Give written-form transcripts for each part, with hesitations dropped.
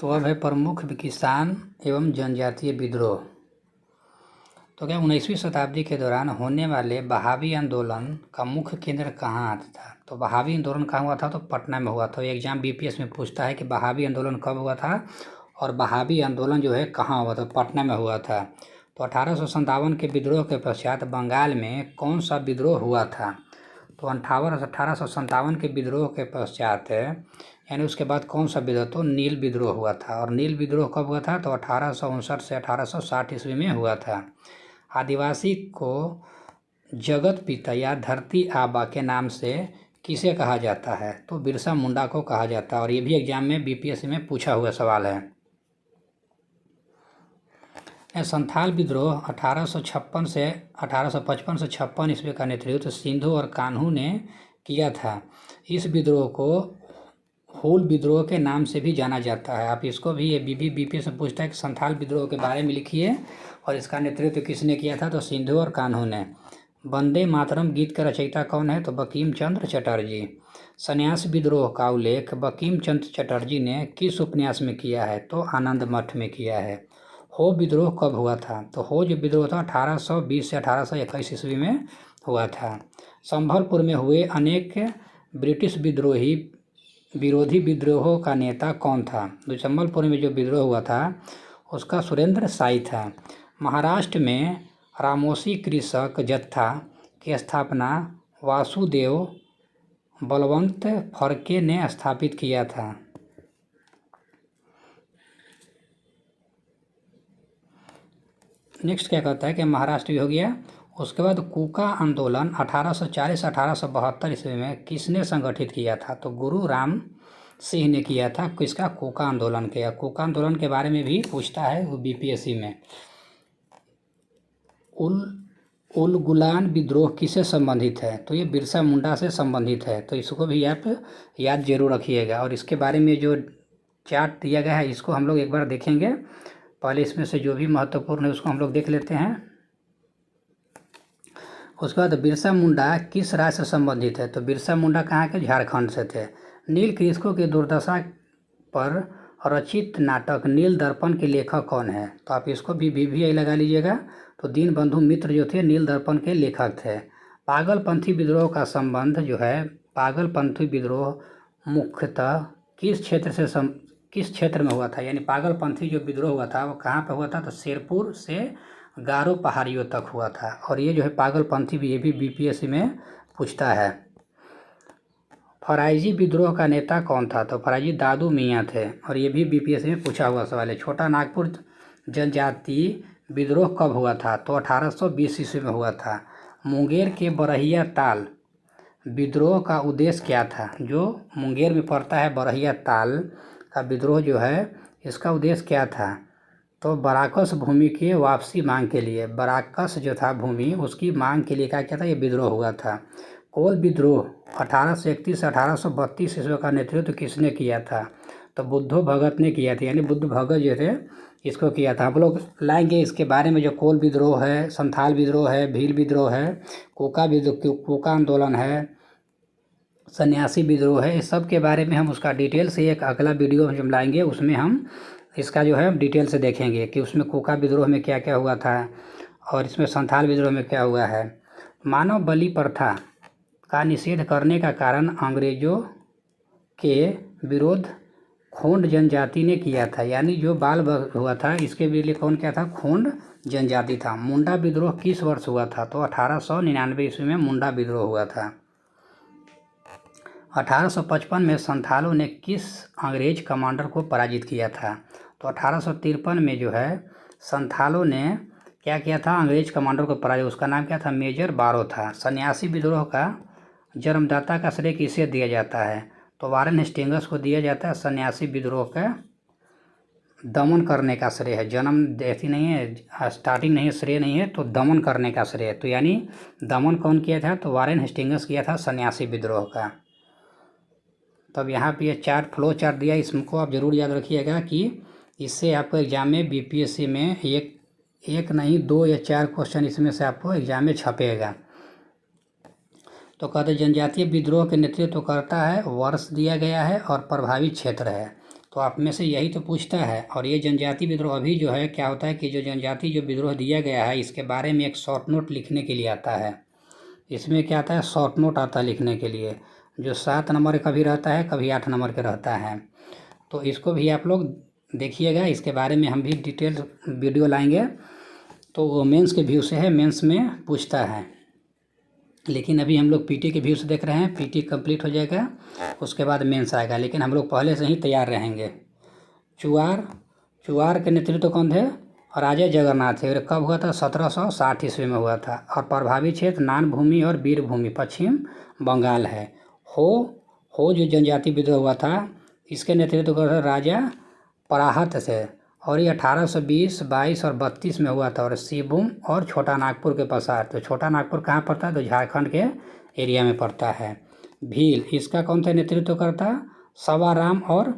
तो अब है प्रमुख किसान एवं जनजातीय विद्रोह। तो क्या 19वीं शताब्दी के दौरान होने वाले बहावी आंदोलन का मुख्य केंद्र कहाँ आता था? तो बहावी आंदोलन कहाँ हुआ था? तो पटना में हुआ था। एग्जाम बीपीएस में पूछता है कि बहावी आंदोलन कब हुआ था और बहावी आंदोलन जो है कहाँ हुआ था? पटना में हुआ था। तो 1857 के विद्रोह के पश्चात बंगाल में कौन सा विद्रोह हुआ था? तो 1857 के विद्रोह के पश्चात यानी उसके बाद कौन सा विद्रोह? तो नील विद्रोह हुआ था। और नील विद्रोह कब हुआ था? तो 1859 से 1860 ईस्वी में हुआ था। आदिवासी को जगत पिता या धरती आबा के नाम से किसे कहा जाता है? तो बिरसा मुंडा को कहा जाता है। और ये भी एग्जाम में बीपीएससी में पूछा हुआ सवाल है। संथाल विद्रोह 1856 से 56 ईस्वी का नेतृत्व सिंधु और कान्हू ने किया था। इस विद्रोह को हूल विद्रोह के नाम से भी जाना जाता है। आप इसको भी ये बीपीएस में पूछता है कि संथाल विद्रोह के बारे में लिखिए और इसका नेतृत्व किसने किया था? तो सिंधु और कान्हू ने। वंदे मातरम गीत का रचयिता कौन है? तो बंकिम चंद्र चटर्जी। संन्यास विद्रोह का उल्लेख बंकिम चंद्र चटर्जी ने किस उपन्यास में किया है? तो आनंद मठ में किया है। हो विद्रोह कब हुआ था? तो हो जो विद्रोह था 1820 से 1821 ईस्वी में हुआ था। संभलपुर में हुए अनेक ब्रिटिश विरोधी विद्रोहों का नेता कौन था? तो संबलपुर में जो विद्रोह हुआ था उसका सुरेंद्र साई था। महाराष्ट्र में रामोसी कृषक जत्था की स्थापना वासुदेव बलवंत फड़के ने स्थापित किया था। नेक्स्ट क्या कहता है कि महाराष्ट्र भी हो गया। उसके बाद कूका आंदोलन 1840-1872 ईस्वी में किसने संगठित किया था? तो गुरु राम सिंह ने किया था। किसका? कूका आंदोलन किया। कूका आंदोलन के बारे में भी पूछता है वो बीपीएससी में। उलगुलान विद्रोह किससे संबंधित है? तो ये बिरसा मुंडा से संबंधित है। तो इसको भी आप याद जरूर रखिएगा। और इसके बारे में जो चार्ट दिया गया है इसको हम लोग एक बार देखेंगे। पहले इसमें से जो भी महत्वपूर्ण है उसको हम लोग देख लेते हैं। उसके बाद बिरसा मुंडा किस राज्य से संबंधित है? तो बिरसा मुंडा कहाँ के? झारखंड से थे। नील कृषकों की दुर्दशा पर रचित नाटक नील दर्पण के लेखक कौन है? तो आप इसको भी लगा लीजिएगा। तो दीनबंधु मित्र जो थे नील दर्पण के लेखक थे। पागलपंथी विद्रोह का संबंध जो है, पागलपंथी विद्रोह मुख्यतः किस क्षेत्र में हुआ था? यानी पागलपंथी जो विद्रोह हुआ था वो कहाँ पर हुआ था? तो शेरपुर से गारो पहाड़ियों तक हुआ था। और ये जो है पागलपंथी भी, ये भी बीपीएससी में पूछता है। फराइजी विद्रोह का नेता कौन था? तो फराइजी दादू मियाँ थे। और ये भी बीपीएससी में पूछा हुआ सवाल है। छोटा नागपुर जनजाति विद्रोह कब हुआ था? तो 1820 ईस्वी में हुआ था। मुंगेर के बरहिया ताल विद्रोह का उद्देश्य क्या था? जो मुंगेर में पड़ता है बरहिया ताल का विद्रोह जो है इसका उद्देश्य क्या था? तो बराकस भूमि की वापसी मांग के लिए, बराकस जो था भूमि उसकी मांग के लिए क्या था? ये विद्रोह हुआ था। कोल विद्रोह 1831 से 1832 ईस्वी का नेतृत्व किसने किया था? तो बुद्धो भगत ने किया था। यानी बुद्ध भगत जो थे इसको किया था। हम लोग लाएंगे इसके बारे में। जो कोल विद्रोह है, संथाल विद्रोह है, भील विद्रोह है, कोका आंदोलन है, सन्यासी विद्रोह है, इस सब के बारे में हम उसका डिटेल से एक अगला वीडियो हम लाएंगे। उसमें हम इसका जो है डिटेल से देखेंगे कि उसमें कोका विद्रोह में क्या क्या हुआ था और इसमें संथाल विद्रोह में क्या हुआ है। मानव बलि प्रथा का निषेध करने का कारण अंग्रेजों के विरोध खोंड जनजाति ने किया था। यानी जो बाल हुआ था इसके लिए कौन क्या था? खोंड जनजाति था। मुंडा विद्रोह किस वर्ष हुआ था? तो 1899 ईस्वी में मुंडा विद्रोह हुआ था। 1855 में संथालों ने किस अंग्रेज कमांडर को पराजित किया था? तो 1853 में जो है संथालों ने क्या किया था? अंग्रेज कमांडर को पराजित। उसका नाम क्या था? मेजर बारो था। सन्यासी विद्रोह का जन्मदाता का श्रेय किसे दिया जाता है? तो वारेन हेस्टिंग्स को दिया जाता है। सन्यासी विद्रोह का दमन करने का श्रेय है। जन्म देती नहीं है, स्टार्टिंग नहीं है, श्रेय नहीं है, तो दमन करने का श्रेय। तो यानी दमन कौन किया था? तो वारेन हेस्टिंग्स किया था सन्यासी विद्रोह का। तब यहाँ पे ये फ्लो चार्ट दिया, इसको आप जरूर याद रखिएगा कि इससे आपको एग्जाम में बीपीएससी में एक नहीं 2 या 4 क्वेश्चन इसमें से आपको एग्जाम में छपेगा। तो कहते जनजातीय विद्रोह के नेतृत्व करता है, वर्ष दिया गया है और प्रभावित क्षेत्र है। तो आप में से यही तो पूछता है। और ये जनजाति विद्रोह अभी जो है क्या होता है कि जो जनजाति जो विद्रोह दिया गया है इसके बारे में एक शॉर्ट नोट लिखने के लिए आता है। इसमें क्या आता है, शॉर्ट नोट आता है लिखने के लिए, जो 7 नंबर का भी रहता है, कभी 8 नंबर का रहता है। तो इसको भी आप लोग देखिएगा, इसके बारे में हम भी डिटेल वीडियो लाएंगे। तो वो मेंस के व्यू से है, मेंस में पूछता है, लेकिन अभी हम लोग पीटी के व्यू से देख रहे हैं। पीटी कंप्लीट हो जाएगा उसके बाद मेंस आएगा, लेकिन हम लोग पहले से ही तैयार रहेंगे। चुवार के नेतृत्व कौन थे, राजा जगन्नाथ थे। और कब हुआ था, 1760 ईस्वी में हुआ था। और प्रभावित क्षेत्र नान भूमि और वीर भूमि पश्चिम बंगाल है। हो जो जनजाति विद्रोह हुआ था इसके नेतृत्व कर राजा पराहत थे। और ये 1820, 22 और 32 में हुआ था। और सिबुम और छोटा नागपुर के पसार। तो छोटा नागपुर कहाँ पड़ता है, तो झारखंड के एरिया में पड़ता है। भील, इसका कौन सा नेतृत्व करता, सवाराम और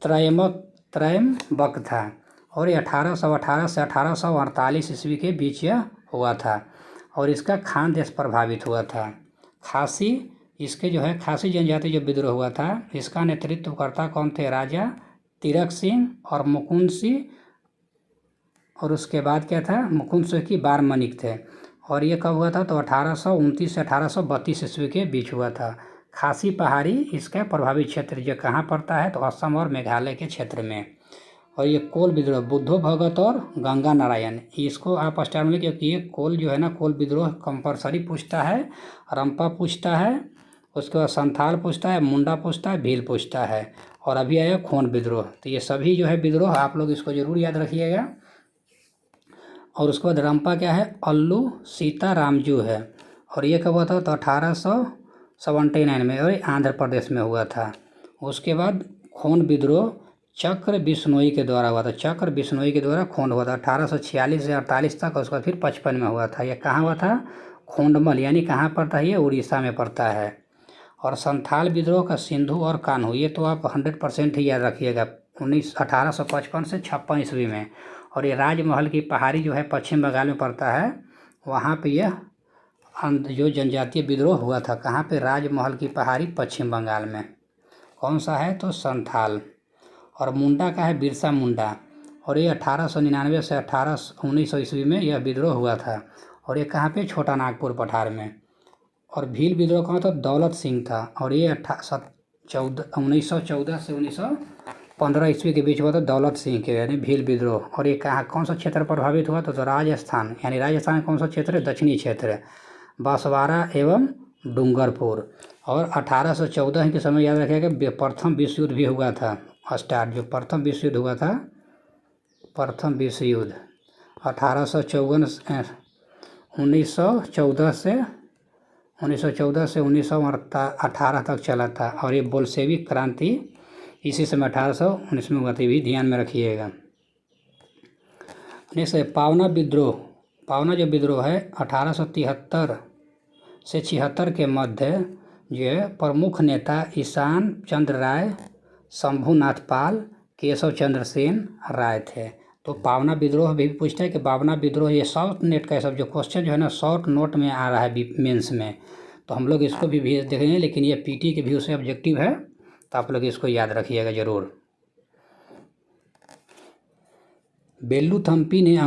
त्रयम्बक था। और ये 1818 से 1848 ईस्वी के बीच यह हुआ था। और इसका खान देश प्रभावित हुआ था। खासी, इसके जो है खासी जनजाति जो विद्रोह हुआ था इसका नेतृत्वकर्ता कौन थे, राजा तिरक सिंह और मुकुंद सिंह। और उसके बाद क्या था, मुकुंद सिंह की बारमनिक थे। और ये कब हुआ था, तो 1829 से 1832 ईस्वी के बीच हुआ था। खासी पहाड़ी इसका प्रभावित क्षेत्र जो कहाँ पड़ता है, तो असम और मेघालय के क्षेत्र में। और ये कोल विद्रोह, बुद्धो भगत और गंगा नारायण, इसको आप स्टार में, क्योंकि ये कोल जो है ना, कोल विद्रोह कंपलसरी पूछता है, रंपा पूछता है, उसके बाद संथाल पूछता है, मुंडा पूछता है, भील पूछता है। और अभी आया खोन विद्रोह। तो ये सभी जो है विद्रोह आप लोग इसको जरूर याद रखिएगा। और उसके बाद रंपा क्या है, अल्लू सीतारामजू है। और ये कब हुआ था, तो 1879 में, और आंध्र प्रदेश में हुआ था। उसके बाद खोन विद्रोह चक्र बिश्नोई के द्वारा हुआ था। चक्र बिश्नोई के द्वारा खोन हुआ था 1846 से 48 तक। उसके बाद फिर 55 में हुआ था। यह कहाँ हुआ था, खोंडमल, यानी कहाँ पड़ता है, ये उड़ीसा में पड़ता है। और संथाल विद्रोह का सिंधु और कान्हू, ये तो आप 100% ही याद रखिएगा, 1855 से 56 ईस्वी में। और ये राजमहल की पहाड़ी जो है पश्चिम बंगाल में पड़ता है, वहाँ पे यह जो जनजातीय विद्रोह हुआ था, कहाँ पे, राजमहल की पहाड़ी पश्चिम बंगाल में। कौन सा है, तो संथाल। और मुंडा का है बिरसा मुंडा। और ये 1899 से 1900 ईस्वी में यह विद्रोह हुआ था। और ये कहाँ पे, छोटा नागपुर पठार में। और भील विद्रोह कहाँ था, दौलत सिंह था। और ये 1914 से 1915 ईस्वी के बीच हुआ था, दौलत सिंह के, यानी भील विद्रोह। और ये कहाँ, कौन सा क्षेत्र प्रभावित हुआ, तो राजस्थान, यानी राजस्थान कौन सा क्षेत्र है, दक्षिणी क्षेत्र, बांसवाड़ा एवं डूंगरपुर। और 1814 के समय याद रखिएगा प्रथम विश्व युद्ध भी हुआ था स्टार्ट। जो प्रथम विश्व युद्ध हुआ था, प्रथम विश्व युद्ध 1914 से 1918 तक चला था। और ये बोल्शेविक क्रांति इसी समय 1819 में हुआ था, भी ध्यान में रखिएगा। नेक्स्ट है पावना विद्रोह। पावना जो विद्रोह है 1873 से 76 के मध्य जो प्रमुख नेता ईशान चंद्र राय, शंभुनाथ पाल, केशव चंद्र सेन राय थे। तो पावना विद्रोह भी पूछता है कि पावना विद्रोह, ये शॉर्ट नेट का सब जो क्वेश्चन जो है ना शॉर्ट नोट में आ रहा है मेंस में, तो हम लोग इसको भी देखेंगे। लेकिन ये पीटी के व्यू से ऑब्जेक्टिव है, तो आप लोग इसको याद रखिएगा जरूर। बेल्लूथम्पी ने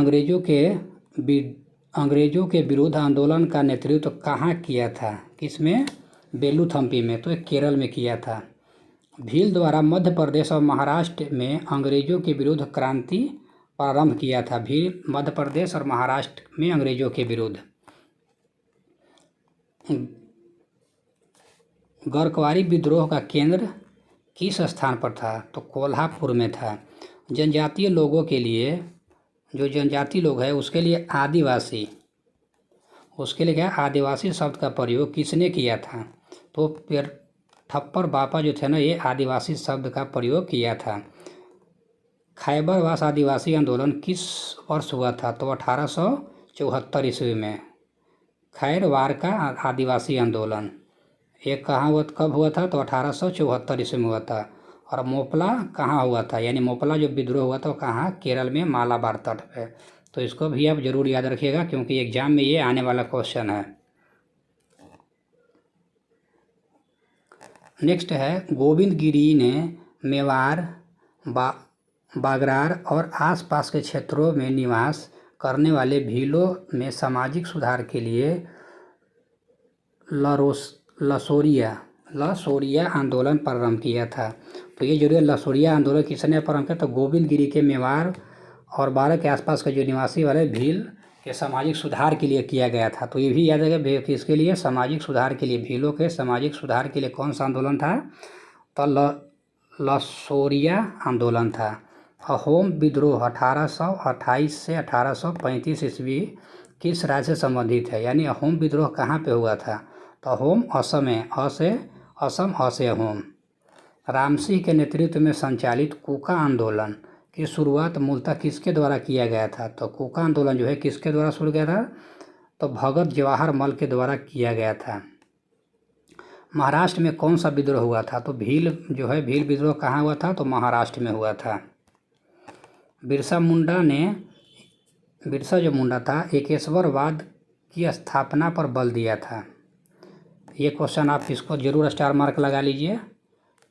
अंग्रेजों के विरुद्ध आंदोलन का नेतृत्व कहाँ किया था, किसमें, बेल्लूथम्पी में, तो केरल में किया था। भील द्वारा मध्य प्रदेश और महाराष्ट्र में अंग्रेजों के विरुद्ध क्रांति प्रारंभ किया था। भील मध्य प्रदेश और महाराष्ट्र में अंग्रेजों के विरुद्ध। गरकवारी विद्रोह का केंद्र किस स्थान पर था, तो कोल्हापुर में था। जनजातीय लोगों के लिए, जो जनजाति लोग हैं उसके लिए आदिवासी, उसके लिए क्या, आदिवासी शब्द का प्रयोग किसने किया था, तो फिर ठप्पर बापा जो थे ना, ये आदिवासी शब्द का प्रयोग किया था। खैबरवास आदिवासी आंदोलन किस वर्ष हुआ था, तो 1874 ईस्वी में। खैरवार का आदिवासी आंदोलन ये कहाँ हुआ, कब हुआ था, तो 1874 ईस्वी में हुआ था। और मोपला कहाँ हुआ था, यानी मोपला जो विद्रोह हुआ था वो कहाँ, केरल में मालाबार तट पे। तो इसको भी आप जरूर याद रखिएगा, क्योंकि एग्जाम में ये आने वाला क्वेश्चन है। नेक्स्ट है गोविंद गिरी ने मेवाड़, बागरार और आसपास के क्षेत्रों में निवास करने वाले भीलों में सामाजिक सुधार के लिए लसोरिया आंदोलन प्रारंभ किया था। तो ये जरूर लसोरिया आंदोलन किसने प्रारंभ किया? तो गोविंद गिरी के मेवाड़ और बारह के आसपास के जो निवासी वाले भील के सामाजिक सुधार के लिए किया गया था। तो ये भी याद रखेगा किसके लिए? सामाजिक सुधार के लिए, भीलों के सामाजिक सुधार के लिए कौन सा आंदोलन था? तो लसोरिया आंदोलन था। अहोम विद्रोह 1828 से 1835 ईस्वी किस राज्य से संबंधित है? यानी अहोम विद्रोह कहाँ पे हुआ था? तो अहोम असम है, असम, से अहोम। रामसिंह के नेतृत्व में संचालित कूका आंदोलन की शुरुआत मूलतः किसके द्वारा किया गया था? तो कूका आंदोलन जो है किसके द्वारा शुरू किया था? तो भगत जवाहर मल के द्वारा किया गया था। महाराष्ट्र में कौन सा विद्रोह हुआ था? तो भील जो है, भील विद्रोह कहाँ हुआ था? तो महाराष्ट्र में हुआ था। बिरसा जो मुंडा था एकेश्वरवाद की स्थापना पर बल दिया था। ये क्वेश्चन आप इसको जरूर स्टार मार्क लगा लीजिए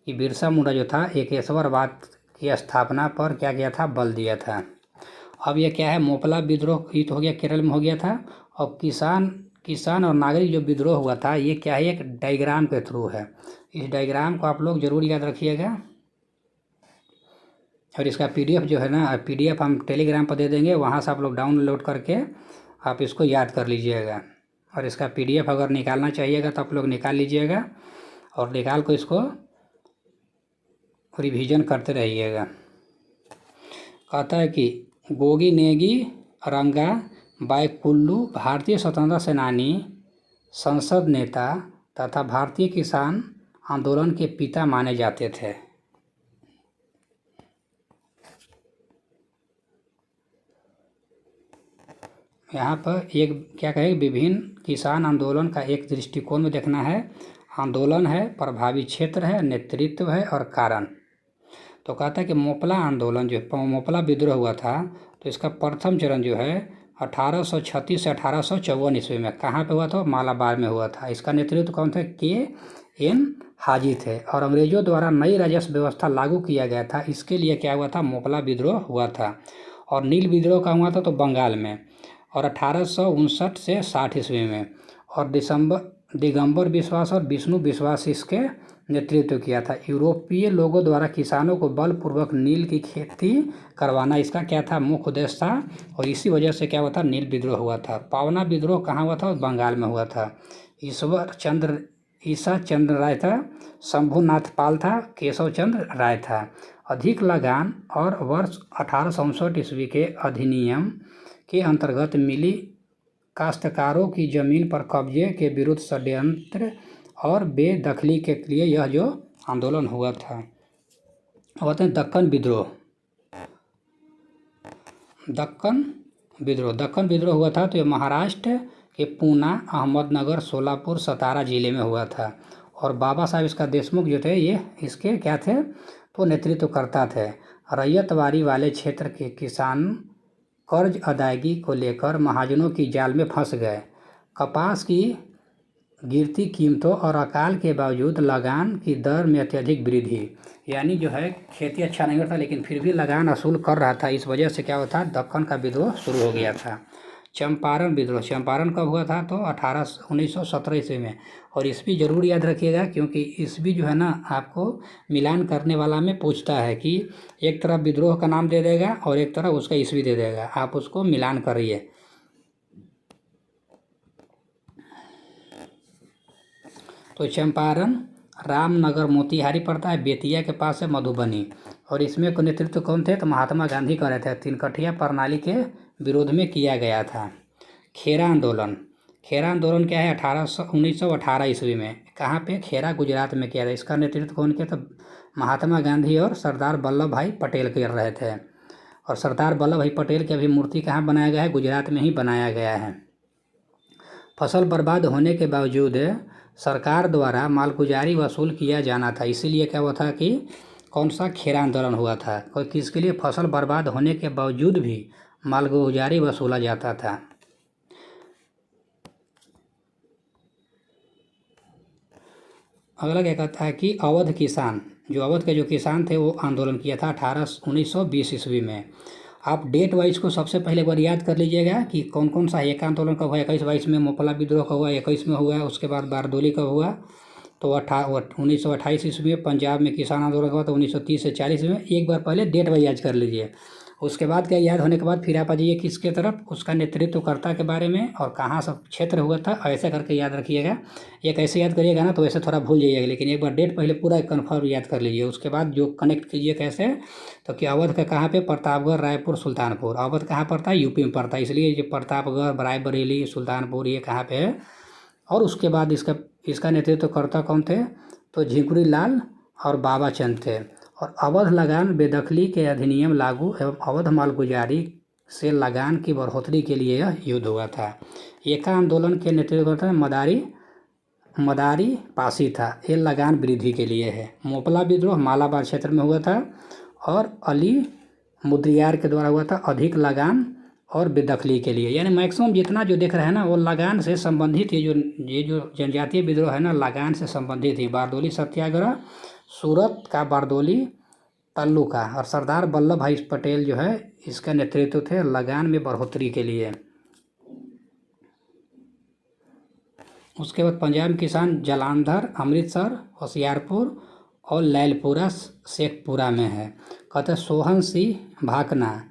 कि बिरसा मुंडा जो था एकेश्वरवाद की स्थापना पर क्या किया था? बल दिया था। अब ये क्या है? मोपला विद्रोह हित हो गया, केरल में हो गया था। और किसान और नागरिक जो विद्रोह हुआ था ये क्या है? एक डायग्राम के थ्रू है। इस डायग्राम को आप लोग जरूर याद रखिएगा। और इसका PDF जो है ना, PDF हम टेलीग्राम पर दे देंगे, वहाँ से आप लोग डाउनलोड करके आप इसको याद कर लीजिएगा। और इसका PDF अगर निकालना चाहिएगा तो आप लोग निकाल लीजिएगा और निकाल को इसको रिवीजन करते रहिएगा। कहता है कि गोगी नेगी रंगा बाई कुल्लू भारतीय स्वतंत्रता सेनानी, संसद नेता तथा भारतीय किसान आंदोलन के पिता माने जाते थे। यहाँ पर एक क्या कहे? विभिन्न किसान आंदोलन का एक दृष्टिकोण में देखना है। आंदोलन है, प्रभावी क्षेत्र है, नेतृत्व है और कारण। तो कहता है कि मोपला आंदोलन जो मोपला विद्रोह हुआ था तो इसका प्रथम चरण जो है 1836 से 1854 ईस्वी में कहाँ पे हुआ था? मालाबार में हुआ था। इसका नेतृत्व कौन थे? KN हाजी थे। और अंग्रेजों द्वारा नई राजस्व व्यवस्था लागू किया गया था, इसके लिए क्या हुआ था? मोपला विद्रोह हुआ था। और नील विद्रोह कहाँ हुआ था? तो बंगाल में, और 1859 से 60 ईस्वी में। और दिगंबर विश्वास और विष्णु विश्वास इसके नेतृत्व किया था। यूरोपीय लोगों द्वारा किसानों को बलपूर्वक नील की खेती करवाना इसका क्या था? मुख्य उद्देश्य था। और इसी वजह से क्या हुआ था? नील विद्रोह हुआ था। पावना विद्रोह कहाँ हुआ था? बंगाल में हुआ था। ईसा चंद्र राय था, शंभुनाथ पाल था, केशव चंद्र राय था। अधिक लगान और वर्ष 1859 ईस्वी के अधिनियम के अंतर्गत मिली काश्तकारों की जमीन पर कब्जे के विरुद्ध षड्यंत्र और बेदखली के लिए यह जो आंदोलन हुआ था। अब आते हैं दक्कन विद्रोह हुआ था। तो ये महाराष्ट्र के पूना, अहमदनगर, सोलापुर, सतारा जिले में हुआ था। और बाबा साहब इसका देशमुख जो थे ये इसके क्या थे? तो नेतृत्वकर्ता थे। रैयतवाड़ी वाले क्षेत्र के किसान कर्ज अदायगी को लेकर महाजनों की जाल में फंस गए। कपास की गिरती कीमतों और अकाल के बावजूद लगान की दर में अत्यधिक वृद्धि, यानी जो है खेती अच्छा नहीं होता लेकिन फिर भी लगान वसूल कर रहा था, इस वजह से क्या होता? दक्कन का विद्रोह शुरू हो गया था। चंपारण विद्रोह, चंपारण कब हुआ था? तो 1917 ईस्वी में। और ईस्वी जरूर याद रखिएगा क्योंकि ईस्वी जो है ना आपको मिलान करने वाला में पूछता है कि एक तरफ विद्रोह का नाम दे देगा और एक तरफ उसका ईस्वी दे देगा, आप उसको मिलान करिए। तो चंपारण रामनगर मोतिहारी पड़ता है, बेतिया के पास है मधुबनी। और इसमें को नेतृत्व कौन थे? तो महात्मा गांधी कर रहे थे। तीनकठिया प्रणाली के विरोध में किया गया था। खेरा आंदोलन क्या है? 1918 ईस्वी में। कहाँ पे? खेरा, गुजरात में किया था। इसका नेतृत्व कौन किया? तो महात्मा गांधी और सरदार वल्लभ भाई पटेल कर रहे थे। और सरदार वल्लभ भाई पटेल की अभी मूर्ति कहाँ बनाया गया है? गुजरात में ही बनाया गया है। फसल बर्बाद होने के बावजूद सरकार द्वारा मालगुजारी वसूल किया जाना था, इसीलिए क्या हुआ था कि कौन सा? खेरा आंदोलन हुआ था। कोई किसके लिए? फसल बर्बाद होने के बावजूद भी मालगुजारी वसूला जाता था। अगला क्या कहता है कि अवध किसान, जो अवध के जो किसान थे वो आंदोलन किया था 1920 ईस्वी में। आप डेट वाइज को सबसे पहले एक बार याद कर लीजिएगा कि कौन कौन सा एक आंदोलन कब हुआ। 21-22 में मोपला विद्रोह का हुआ, 21 में हुआ, उसके बाद बारदोली का हुआ। तो 1928 ईस्वी में पंजाब में किसान आंदोलन हुआ। तो 1930 से 40 में एक बार पहले डेट वाइज याद कर लीजिए। उसके बाद क्या याद होने के बाद फिर आप आ जाइए किसके तरफ, उसका नेतृत्वकर्ता के बारे में और कहाँ सब क्षेत्र हुआ था, ऐसे करके याद रखिएगा। एक ऐसे याद करिएगा ना तो ऐसे थोड़ा भूल जाइएगा, लेकिन एक बार डेट पहले पूरा कन्फर्म याद कर लीजिए। उसके बाद जो कनेक्ट कीजिए कैसे, तो कि अवध का कहाँ पे, प्रतापगढ़, रायपुर, सुल्तानपुर। अवध कहाँ पड़ता है, यूपी में पड़ता है, इसलिए ये प्रतापगढ़, रायबरेली, सुल्तानपुर ये कहाँ पे है। और उसके बाद इसका नेतृत्वकर्ता कौन थे, तो झिंकुरी लाल और बाबा चंद थे। और अवध लगान बेदखली के अधिनियम लागू एवं अवध मालगुजारी से लगान की बढ़ोतरी के लिए यह युद्ध हुआ था। एका आंदोलन के नेतृत्व मदारी पासी था, ये लगान वृद्धि के लिए है। मोपला विद्रोह मालाबार क्षेत्र में हुआ था और अली मुद्रियार के द्वारा हुआ था, अधिक लगान और बेदखली के लिए। यानी मैक्सिमम जितना जो देख रहे हैं ना वो लगान से संबंधित, ये जो जनजातीय विद्रोह है ना लगान से संबंधित ही। बारदोली सत्याग्रह, सूरत का बारदोली तल्लू का, और सरदार वल्लभ भाई पटेल जो है इसका नेतृत्व थे लगान में बढ़ोतरी के लिए। उसके बाद पंजाब किसान जालंधर, अमृतसर, होशियारपुर और लैलपुरा शेखपुरा में है। कहते सोहन सिंह भाकना,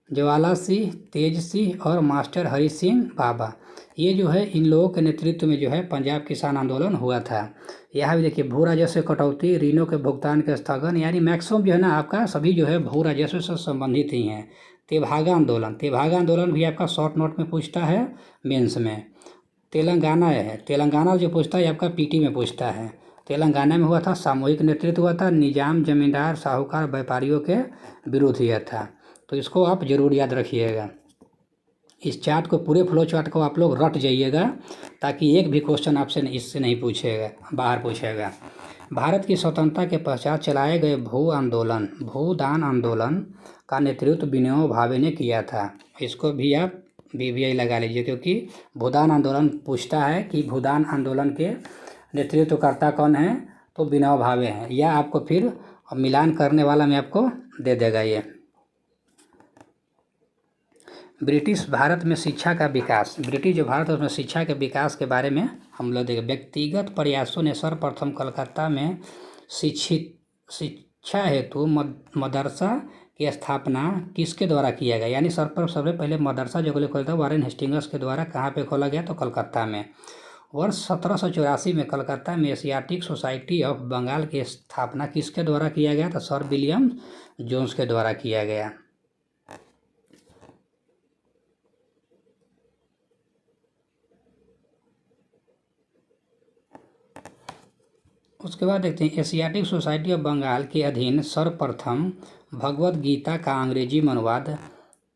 ज्वाला सिंह, तेज सिंह और मास्टर हरि सिंह बाबा, ये जो है इन लोगों के नेतृत्व में जो है पंजाब किसान आंदोलन हुआ था। यहाँ भी देखिए भू राजस्व कटौती, ऋणों के भुगतान के स्थगन, यानी मैक्सिमम जो है ना आपका सभी जो है भू राजस्व से संबंधित ही हैं। तेभागा आंदोलन भी आपका शॉर्ट नोट में पूछता है मेंस में। तेलंगाना जो पूछता है आपका पीटी में पूछता है। तेलंगाना में हुआ था सामूहिक नेतृत्व हुआ था, निजाम जमींदार साहूकार व्यापारियों के विरुद्ध यह था। तो इसको आप जरूर याद रखिएगा। इस चार्ट को, पूरे फ्लो चार्ट को आप लोग रट जाइएगा ताकि एक भी क्वेश्चन आपसे इससे नहीं पूछेगा, बाहर पूछेगा। भारत की स्वतंत्रता के पश्चात चलाए गए भूदान आंदोलन का नेतृत्व विनोबा भावे ने किया था। इसको भी आप BBI लगा लीजिए, क्योंकि भूदान आंदोलन पूछता है कि भूदान आंदोलन के नेतृत्वकर्ता कौन है, तो विनोबा भावे हैं। या आपको फिर मिलान करने वाला मैं आपको दे देगा ये। ब्रिटिश भारत में शिक्षा का विकास, ब्रिटिश जो भारत है उसमें शिक्षा के विकास के बारे में हम लोग देखें। व्यक्तिगत प्रयासों ने सर्वप्रथम कलकत्ता में शिक्षा हेतु मदरसा की स्थापना किसके द्वारा किया गया। यानी सबसे पहले मदरसा जो खोला था वारेन हेस्टिंग्स के द्वारा। कहाँ पे खोला गया, तो कलकत्ता में। वर्ष 1784 में कलकत्ता में एशियाटिक सोसाइटी ऑफ बंगाल की स्थापना किसके द्वारा किया गया, तो सर विलियम जोन्स के द्वारा किया गया। उसके बाद देखते हैं एशियाटिक सोसाइटी ऑफ बंगाल के अधीन सर्वप्रथम भगवत गीता का अंग्रेजी में अनुवाद,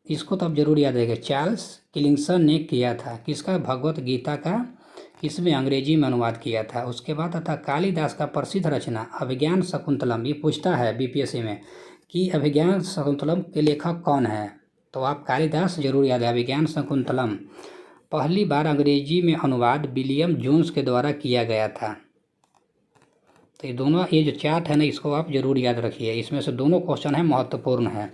इसको तो आप जरूर याद रखिएगा, चार्ल्स किलिंगसन ने किया था। किसका, भगवत गीता का इसमें अंग्रेजी में अनुवाद किया था। उसके बाद तथा कालिदास का प्रसिद्ध रचना अभिज्ञान शकुंतलम, ये पूछता है BPSC में कि अभिज्ञान शकुंतलम के लेखक कौन है, तो आप कालिदास जरूर याद है। अभिज्ञान शकुंतलम पहली बार अंग्रेजी में अनुवाद विलियम जोन्स के द्वारा किया गया था। तो ये दोनों, ये जो चार्ट है ना इसको आप जरूर याद रखिए, इसमें से दोनों क्वेश्चन है महत्वपूर्ण है।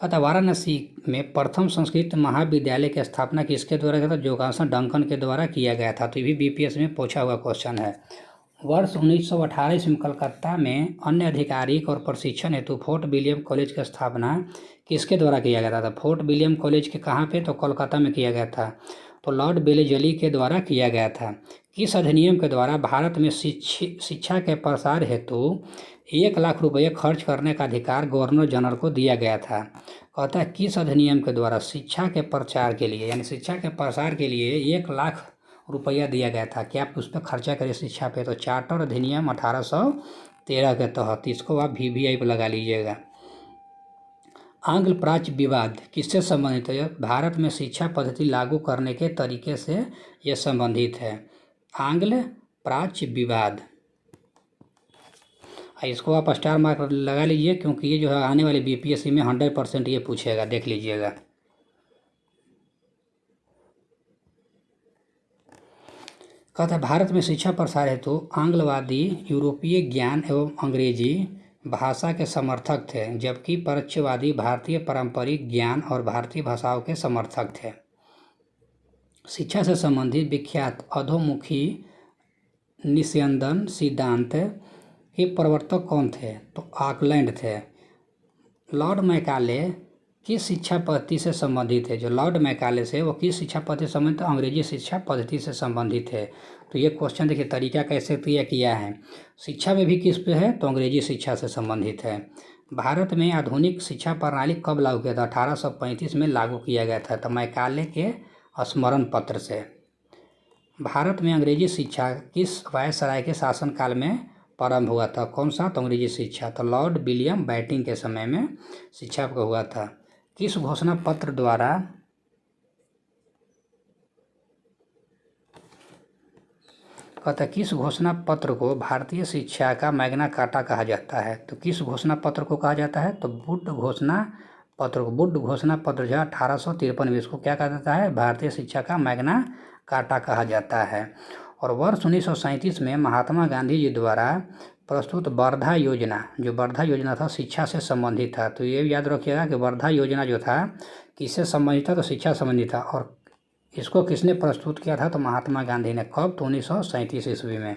कहता वाराणसी में प्रथम संस्कृत महाविद्यालय की स्थापना किसके द्वारा किया था, जोगासन डंकन के द्वारा किया गया था। तो ये भी BPSC में पूछा हुआ क्वेश्चन है। वर्ष 1918 में कलकत्ता में अन्य आधिकारिक और प्रशिक्षण हेतु फोर्ट विलियम कॉलेज की स्थापना किसके द्वारा किया गया था। फोर्ट विलियम कॉलेज के कहाँ पे, तो कोलकाता में किया गया था। तो लॉर्ड बेलेजली के द्वारा किया गया था। किस अधिनियम के द्वारा भारत में शिक्षा के प्रसार हेतु 1 लाख रुपये खर्च करने का अधिकार गवर्नर जनरल को दिया गया था। कहता है किस अधिनियम के द्वारा शिक्षा के प्रचार के लिए, यानी शिक्षा के प्रसार के लिए 1 लाख रुपया दिया गया था कि आप उस पर खर्चा करें शिक्षा पे, तो चार्टर अधिनियम 1813 के तहत। इसको आप BBI पर लगा लीजिएगा। आंग्ल प्राच्य विवाद किससे संबंधित है, भारत में शिक्षा पद्धति लागू करने के तरीके से यह संबंधित है। आंग्ल प्राच्य विवाद, इसको आप स्टार मार्क लगा लीजिए, क्योंकि ये जो है आने वाले BPSC में 100% ये पूछेगा, देख लीजिएगा। कहता है भारत में शिक्षा प्रसार हेतु आंग्लवादी यूरोपीय ज्ञान एवं अंग्रेजी भाषा के समर्थक थे, जबकि परोक्षवादी भारतीय पारंपरिक ज्ञान और भारतीय भाषाओं के समर्थक थे। शिक्षा से संबंधित विख्यात अधोमुखी निस्यंदन सिद्धांत के प्रवर्तक कौन थे? तो ऑकलैंड थे। लॉर्ड मैकाले किस शिक्षा पद्धति से संबंधित है? जो लॉर्ड मैकाले से वो किस शिक्षा पद्धति से संबंधित? अंग्रेजी शिक्षा पद्धति से संबंधित है। तो ये क्वेश्चन देखिए तरीका कैसे तय किया है। शिक्षा में भी किस पे है? तो अंग्रेजी शिक्षा से संबंधित है। भारत में आधुनिक शिक्षा प्रणाली कब लागू किया था? 1835 में लागू किया गया था, तो मैकाले के स्मरण पत्र से। भारत में अंग्रेजी शिक्षा किस वायसराय के शासनकाल में प्रारंभ हुआ था? कौन सा? तो अंग्रेजी शिक्षा तो लॉर्ड विलियम बेंटिंक के समय में शिक्षा को हुआ था। किस घोषणा पत्र द्वारा कहता है किस घोषणा पत्र को भारतीय शिक्षा का मैग्ना कार्टा कहा जाता है? तो किस घोषणा पत्र को कहा जाता है? तो वुड घोषणा पत्र को। वुड घोषणा पत्र जो 1853 में इसको क्या कहा जाता है? भारतीय शिक्षा का मैग्ना कार्टा कहा जाता है। और वर्ष 1937 में महात्मा गांधी जी द्वारा प्रस्तुत वर्धा योजना, जो वर्धा योजना था शिक्षा से संबंधित था। तो ये याद रखिएगा कि वर्धा योजना जो था किससे संबंधित था? तो शिक्षा संबंधित था। और इसको किसने प्रस्तुत किया था? तो महात्मा गांधी ने। कब? तो 1937 ईस्वी में।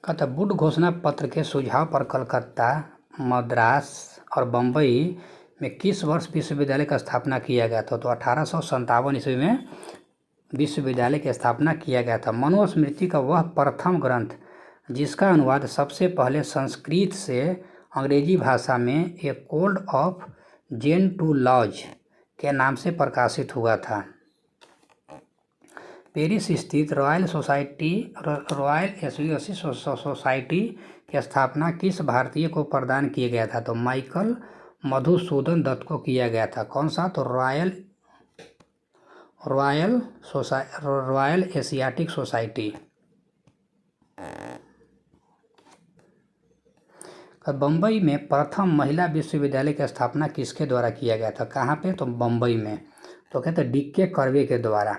कहता वुड घोषणा पत्र के सुझाव पर कलकत्ता, मद्रास और बम्बई में किस वर्ष विश्वविद्यालय का स्थापना किया गया था? तो 1857 ईस्वी में विश्वविद्यालय की स्थापना किया गया था। मनुस्मृति का वह प्रथम ग्रंथ जिसका अनुवाद सबसे पहले संस्कृत से अंग्रेजी भाषा में a code of Gentoo laws के नाम से प्रकाशित हुआ था। पेरिस स्थित रॉयल एसोसिएशन सोसाइटी की स्थापना किस भारतीय को प्रदान किया गया था? तो माइकल मधुसूदन दत्त को किया गया था। कौन सा? तो रॉयल एशियाटिक सोसाइटी। बम्बई में प्रथम महिला विश्वविद्यालय की स्थापना किसके द्वारा किया गया था? कहाँ पे? तो बम्बई में। तो कहते हैं डी.के. कर्वे के द्वारा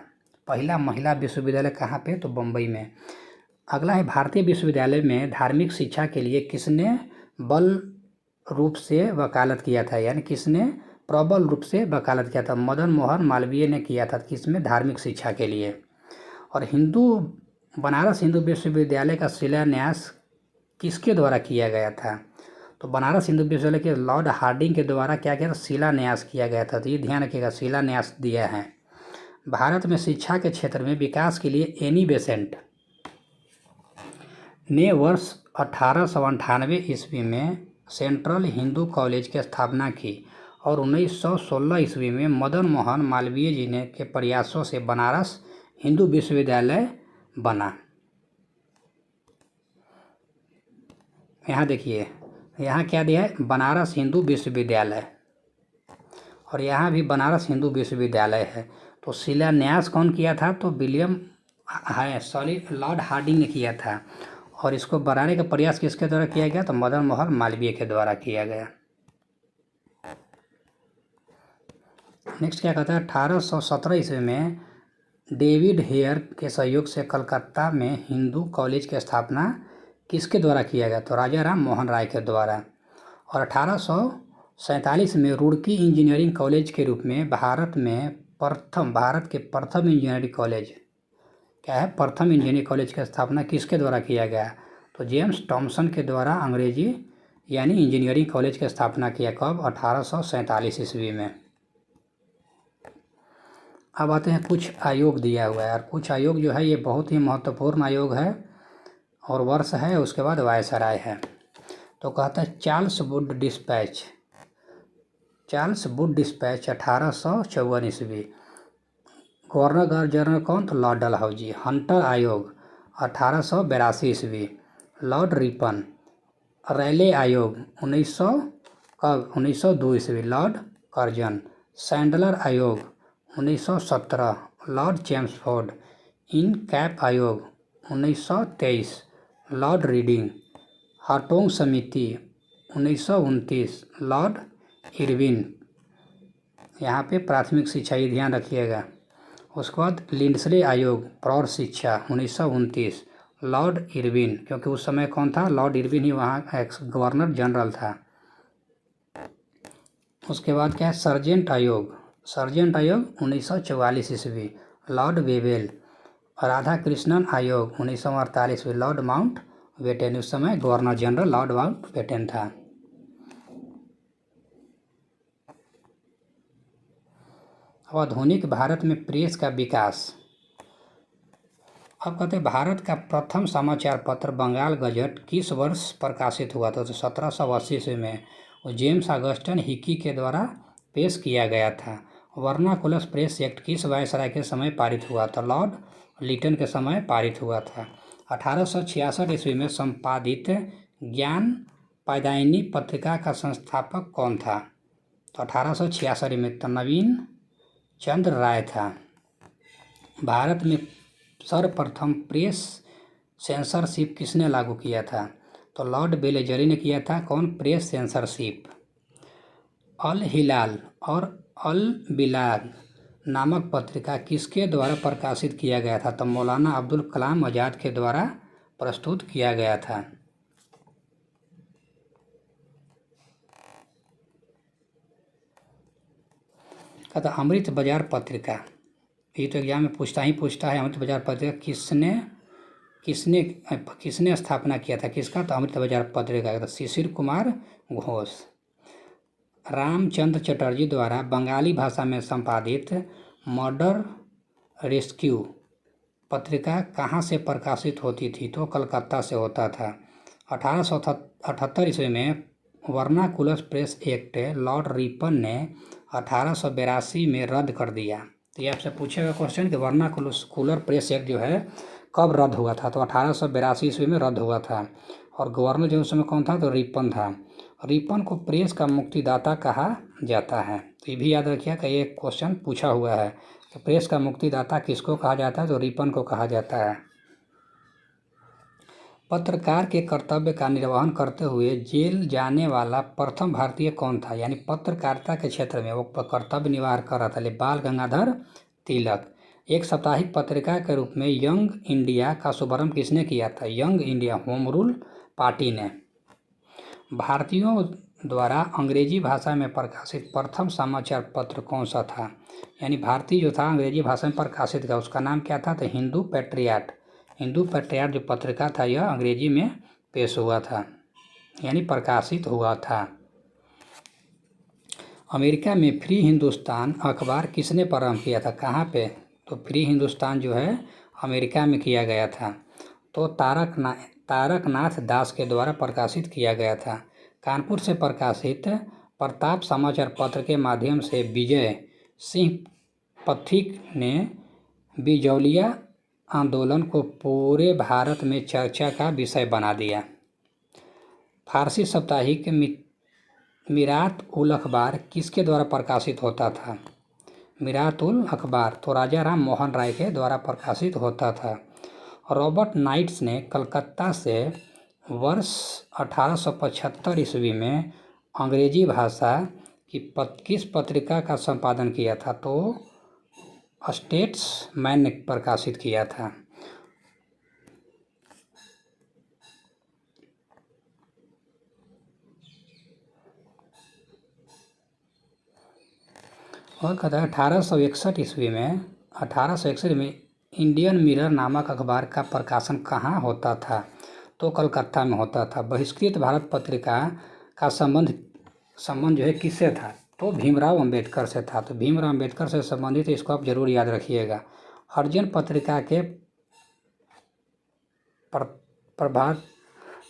पहला महिला विश्वविद्यालय कहाँ पे? तो बम्बई में। अगला है भारतीय विश्वविद्यालय में धार्मिक शिक्षा के लिए किसने बल रूप से वकालत किया था? यानी किसने प्रबल रूप से वकालत किया था? मदन मोहन मालवीय ने किया था। किसमें? धार्मिक शिक्षा के लिए। और बनारस हिंदू विश्वविद्यालय का शिलान्यास किसके द्वारा किया गया था? तो बनारस हिंदू विश्वविद्यालय के लॉर्ड हार्डिंग के द्वारा क्या किया था? शिलान्यास किया गया था। तो ये ध्यान रखिएगा, शिलान्यास दिया है। भारत में शिक्षा के क्षेत्र में विकास के लिए एनी बेसेंट ने वर्ष 1898 ईस्वी में सेंट्रल हिंदू कॉलेज की स्थापना की और 1916 ईस्वी में मदन मोहन मालवीय जी ने के प्रयासों से बनारस हिंदू विश्वविद्यालय बना। यहाँ देखिए, यहाँ क्या दिया है? बनारस हिंदू विश्वविद्यालय, और यहाँ भी बनारस हिंदू विश्वविद्यालय है। तो शिलान्यास कौन किया था? तो लॉर्ड हार्डिंग ने किया था। और इसको बनाने का प्रयास किसके द्वारा किया गया? तो मदन मोहन मालवीय के द्वारा किया गया। नेक्स्ट क्या कहता है? 1817 ईस्वी में डेविड हेयर के सहयोग से कलकत्ता में हिंदू कॉलेज की स्थापना किसके द्वारा किया गया? तो राजा राम मोहन राय के द्वारा। और 1847 में रुड़की इंजीनियरिंग कॉलेज के रूप में भारत के प्रथम इंजीनियरिंग कॉलेज क्या है? प्रथम इंजीनियरिंग कॉलेज की स्थापना किसके द्वारा किया गया? तो जेम्स टॉमसन के द्वारा अंग्रेजी यानी इंजीनियरिंग कॉलेज की स्थापना किया। कब? 1847 ईस्वी में। अब आते हैं कुछ आयोग दिया हुआ है, और कुछ आयोग जो है ये बहुत ही महत्वपूर्ण आयोग है, और वर्ष है उसके बाद वायसराय है। तो कहता है चार्ल्स वुड डिस्पैच 1854 ईस्वी। गवर्नर जनरल कौन? तो लॉर्ड डलहौजी। हंटर आयोग 1882 ईस्वी, लॉर्ड रिपन। रैले आयोग 1902 ईस्वी, लॉर्ड कर्जन। सैंडलर आयोग 1917, लॉर्ड चेम्सफोर्ड। इन कैप आयोग 1923, लॉर्ड रीडिंग। हार्टोंग समिति 1929, लॉर्ड इरविन। यहाँ पे प्राथमिक शिक्षा, ये ध्यान रखिएगा। उसके बाद लिंडसले आयोग प्रौढ़ शिक्षा 1929, लॉर्ड इरविन, क्योंकि उस समय कौन था, लॉर्ड इरविन ही वहाँ एक्स गवर्नर जनरल था। उसके बाद क्या है, सर्जेंट आयोग, सर्जेंट आयोग 1944 ईस्वी, लॉर्ड वेवेल। राधा कृष्णन आयोग 1948 में, लॉर्ड माउंट बेटन, उस समय governor general Lord Mountbatten था। अब आधुनिक भारत में प्रेस का विकास। अब कहते हैं भारत का प्रथम समाचार पत्र बंगाल गजट किस वर्ष प्रकाशित हुआ था, तो 1780 ईस्वी में, और जेम्स ऑगस्टन हिकी के द्वारा पेश किया गया था। वर्नाकुलर प्रेस एक्ट किस वायसराय के समय पारित हुआ था, लॉर्ड लिटन के समय पारित हुआ था। 1866 ईस्वी में संपादित ज्ञान पादायनी पत्रिका का संस्थापक कौन था, तो 1866 में तो नवीन चंद्र राय था। भारत में सर्वप्रथम प्रेस सेंसरशिप किसने लागू किया था, तो लॉर्ड बेलेजरी ने किया था। कौन, प्रेस सेंसरशिप। अल हिलाल और अल बिलाग नामक पत्रिका किसके द्वारा प्रकाशित किया गया था, तो मौलाना अब्दुल कलाम आज़ाद के द्वारा प्रस्तुत किया गया था। कहता अमृत बाजार पत्रिका, ये तो एग्जाम में पूछता है। अमृत बाजार पत्रिका किसने स्थापना किया था, किसका, तो अमृत बाजार पत्रिका का शिशिर कुमार घोष। रामचंद्र चटर्जी द्वारा बंगाली भाषा में संपादित मर्डर रेस्क्यू पत्रिका कहाँ से प्रकाशित होती थी, तो कलकत्ता से होता था। 1878 ईस्वी में vernacular press act Lord Ripon ने 1882 में रद्द कर दिया। तो ये आपसे पूछेगा क्वेश्चन कि वर्नाकुलर प्रेस एक्ट जो है कब रद्द हुआ था, तो 1882 ईस्वी में रद्द हुआ था। और गवर्नर जो उस समय कौन था, तो रिपन था। रिपन को प्रेस का मुक्तिदाता कहा जाता है, तो ये भी याद रखिए कि ये क्वेश्चन पूछा हुआ है कि प्रेस का मुक्तिदाता किसको कहा जाता है, तो रिपन को कहा जाता है। पत्रकार के कर्तव्य का निर्वहन करते हुए जेल जाने वाला प्रथम भारतीय कौन था, यानी पत्रकारिता के क्षेत्र में वो कर्तव्य निर्वाह कर रहा था, बाल गंगाधर तिलक। एक साप्ताहिक पत्रिका के रूप में यंग इंडिया का शुभारंभ किसने किया था, young India home rule party ने। भारतीयों द्वारा अंग्रेजी भाषा में प्रकाशित प्रथम समाचार पत्र कौन सा था, यानी भारतीय जो था अंग्रेजी भाषा में प्रकाशित था, उसका नाम क्या था, तो हिंदू पैट्रियट। हिंदू पैट्रियट जो पत्रिका था यह अंग्रेजी में पेश हुआ था, यानी प्रकाशित हुआ था। अमेरिका में फ्री हिंदुस्तान अखबार किसने प्रारंभ किया था, कहाँ पे, तो फ्री हिंदुस्तान जो है अमेरिका में किया गया था, तो तारकनाथ दास के द्वारा प्रकाशित किया गया था। कानपुर से प्रकाशित प्रताप समाचार पत्र के माध्यम से विजय सिंह पथिक ने बिजौलिया आंदोलन को पूरे भारत में चर्चा का विषय बना दिया। फारसी साप्ताहिक मिरात उल अखबार किसके द्वारा प्रकाशित होता था, मिरात उल अखबार तो राजा राम मोहन राय के द्वारा प्रकाशित होता था। रॉबर्ट नाइट्स ने कलकत्ता से वर्ष 1875 ईस्वी में अंग्रेजी भाषा की किस पत्रिका का संपादन किया था, तो स्टेट्समैन ने प्रकाशित किया था। और कहता है 1861 ईस्वी में, 1861 में इंडियन मिरर नामक अखबार का प्रकाशन कहाँ होता था, तो कलकत्ता में होता था। बहिष्कृत भारत पत्रिका का संबंध जो है किससे था, तो भीमराव अंबेडकर से था। तो भीमराव अंबेडकर से संबंधित इसको आप जरूर याद रखिएगा। हरिजन पत्रिका के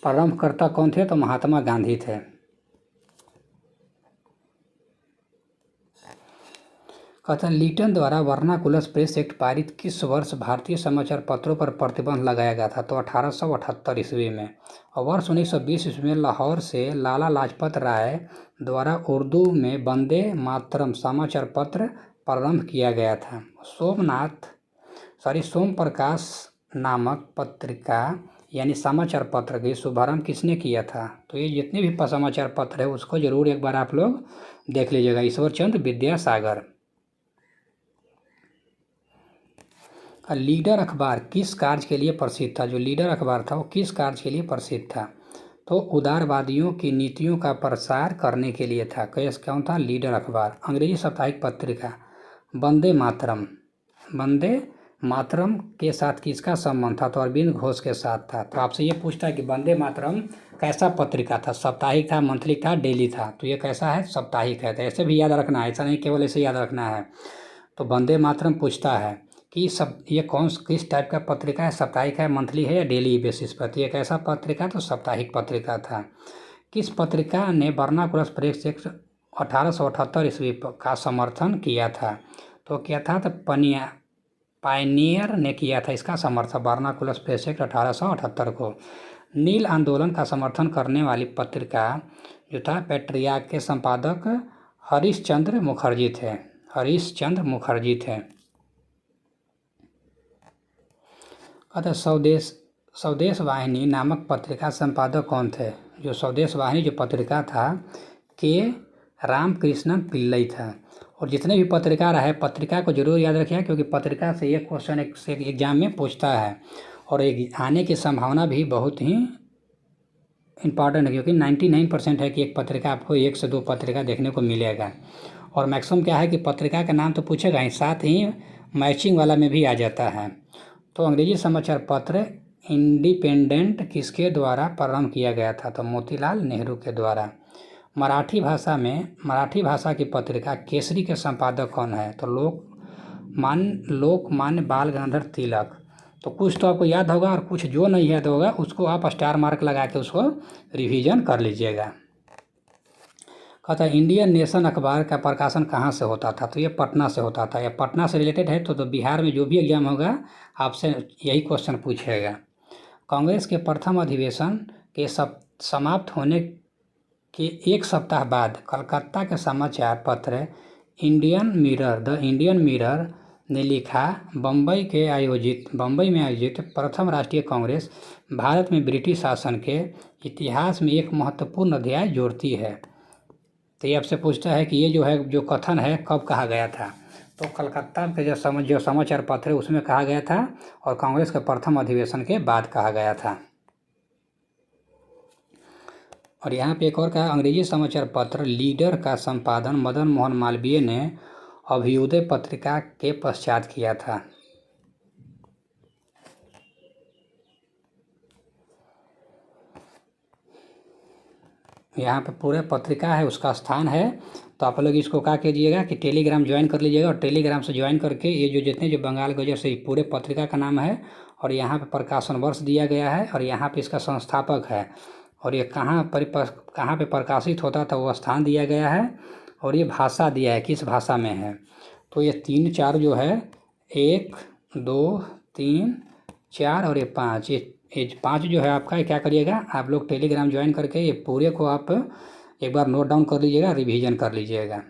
प्रारंभकर्ता कौन थे, तो महात्मा गांधी थे। कहते हैं लिटन द्वारा वर्नाकुलर प्रेस एक्ट पारित किस वर्ष भारतीय समाचार पत्रों पर प्रतिबंध लगाया गया था, तो 1878 ईस्वी में। और वर्ष 1920 ईस्वी में लाहौर से लाला लाजपत राय द्वारा उर्दू में वंदे मातरम समाचार पत्र प्रारंभ किया गया था। सोम प्रकाश नामक पत्रिका यानी समाचार पत्र की शुभारंभ किसने किया था? तो ये जितने भी समाचार पत्र है उसको जरूर एक बार आप लोग देख लीजिएगा। ईश्वर चंद्र विद्यासागर। लीडर अखबार किस कार्य के लिए प्रसिद्ध था? जो लीडर अखबार था वो किस कार्य के लिए प्रसिद्ध था? तो उदारवादियों की नीतियों का प्रसार करने के लिए था। कौन था? लीडर अखबार। अंग्रेजी साप्ताहिक पत्रिका वंदे मातरम। वंदे मातरम के साथ किसका संबंध था? तो अरविंद घोष के साथ था। तो आपसे ये पूछता है कि वंदे मातरम कैसा पत्रिका था? साप्ताहिक था, मंथली था, डेली था? तो ये कैसा है? साप्ताहिक है। तो ऐसे भी याद रखना है, ऐसा नहीं केवल ऐसे याद रखना है। तो वंदे मातरम पूछता है कि सब ये किस टाइप का पत्रिका है? साप्ताहिक है, मंथली है या डेली बेसिस पर? तो ये कैसा पत्रिका? तो साप्ताहिक पत्रिका था। किस पत्रिका ने वर्नाकुलर प्रेस एक्ट 1878 ईस्वी का समर्थन किया था? तो क्या था? तो पायनियर ने किया था इसका समर्थन, वर्नाकुलर प्रेस एक्ट 1878 को। नील आंदोलन का समर्थन करने वाली पत्रिका जो था पैट्रियार्क के संपादक हरीश चंद्र मुखर्जी थे। हरीश चंद्र मुखर्जी थे। अतः स्वदेश वाहिनी नामक पत्रिका संपादक कौन थे? जो स्वदेश वाहिनी जो पत्रिका था के रामकृष्णन पिल्लई था। और जितने भी पत्रकार है पत्रिका को जरूर याद रखिए, क्योंकि पत्रिका से ये क्वेश्चन एग्जाम में पूछता है और एक आने की संभावना भी बहुत ही इम्पॉर्टेंट है, क्योंकि 99% है कि एक पत्रिका आपको 1 से 2 पत्रिका देखने को मिलेगा। और मैक्सिमम क्या है कि पत्रिका का नाम तो पूछेगा ही, साथ ही मैचिंग वाला में भी आ जाता है। तो अंग्रेजी समाचार पत्र इंडिपेंडेंट किसके द्वारा प्रारंभ किया गया था? तो मोतीलाल नेहरू के द्वारा। मराठी भाषा की पत्रिका केसरी के संपादक कौन है? तो लोकमान्य बाल गंगाधर तिलक। तो कुछ तो आपको याद होगा और कुछ जो नहीं याद होगा उसको आप स्टार मार्क लगा के उसको रिवीजन कर लीजिएगा। कहता है इंडियन नेशन अखबार का प्रकाशन कहाँ से होता था? तो ये पटना से होता था। या पटना से रिलेटेड है तो बिहार में जो भी एग्जाम होगा आपसे यही क्वेश्चन पूछेगा। कांग्रेस के प्रथम अधिवेशन के समाप्त होने के एक सप्ताह बाद कलकत्ता के समाचार पत्र द इंडियन मिरर ने लिखा, बम्बई में आयोजित प्रथम राष्ट्रीय कांग्रेस भारत में ब्रिटिश शासन के इतिहास में एक महत्वपूर्ण अध्याय जोड़ती है। तो ये आपसे पूछता है कि ये जो कथन है कब कहा गया था? तो कलकत्ता के जो समाचार पत्र है उसमें कहा गया था और कांग्रेस के प्रथम अधिवेशन के बाद कहा गया था। और यहाँ पे एक और कहा, अंग्रेजी समाचार पत्र लीडर का संपादन मदन मोहन मालवीय ने अभ्युदय पत्रिका के पश्चात किया था। यहाँ पे पूरे पत्रिका है उसका स्थान है। तो आप लोग इसको क्या कीजिएगा कि टेलीग्राम ज्वाइन कर लीजिएगा और टेलीग्राम से ज्वाइन करके ये जितने जो बंगाल गजर से पूरे पत्रिका का नाम है और यहाँ पे प्रकाशन वर्ष दिया गया है और यहाँ पे इसका संस्थापक है और ये कहाँ पे प्रकाशित होता था वो स्थान दिया गया है और ये भाषा दिया है किस भाषा में है। तो ये 3 4 जो है 1 2 3 4 और ये 5 ये 5 जो है आपका क्या करिएगा आप लोग टेलीग्राम ज्वाइन करके ये पूरे को आप एक बार नोट डाउन कर लीजिएगा, रिवीजन कर लीजिएगा।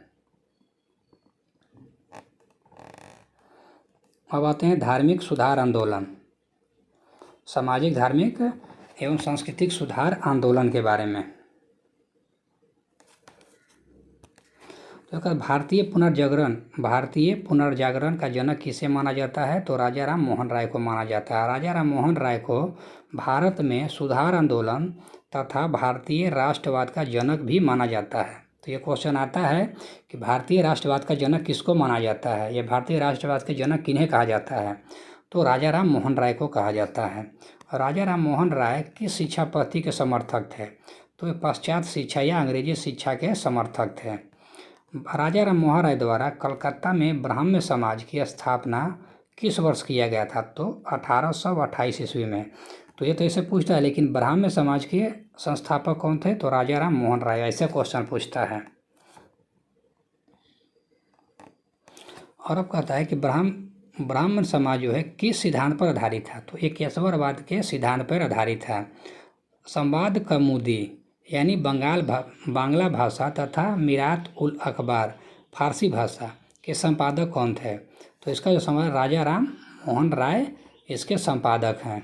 अब आते हैं धार्मिक सुधार आंदोलन, सामाजिक धार्मिक एवं सांस्कृतिक सुधार आंदोलन के बारे में। तो भारतीय पुनर्जागरण का जनक किसे माना जाता है? तो राजा राम मोहन राय को माना जाता है। राजा राम मोहन राय को भारत में सुधार आंदोलन तथा भारतीय राष्ट्रवाद का जनक भी माना जाता है। तो ये क्वेश्चन आता है कि भारतीय राष्ट्रवाद का जनक किसको माना जाता है? ये भारतीय राष्ट्रवाद के जनक किन्हें कहा जाता है? तो राजा राम मोहन राय को कहा जाता है। राजा राम मोहन राय किस शिक्षा पद्धति के समर्थक थे? तो ये पाश्चात्य शिक्षा या अंग्रेजी शिक्षा के समर्थक थे। राजा राम मोहन राय द्वारा कलकत्ता में ब्राह्मण समाज की स्थापना किस वर्ष किया गया था? तो 1828 ईस्वी में। तो ये तो ऐसे पूछता है, लेकिन ब्राह्मण समाज के संस्थापक कौन थे? तो राजा राम मोहन राय। ऐसे क्वेश्चन पूछता है। और अब कहता है कि ब्राह्मण समाज जो है किस सिद्धांत पर आधारित था? तो एकेश्वरवाद के सिद्धांत पर आधारित था। संवाद कौमुदी यानी बांग्ला भाषा तथा मिरात उल अखबार फारसी भाषा के संपादक कौन थे? तो इसका जो संवाद राजा राम मोहन राय इसके संपादक हैं।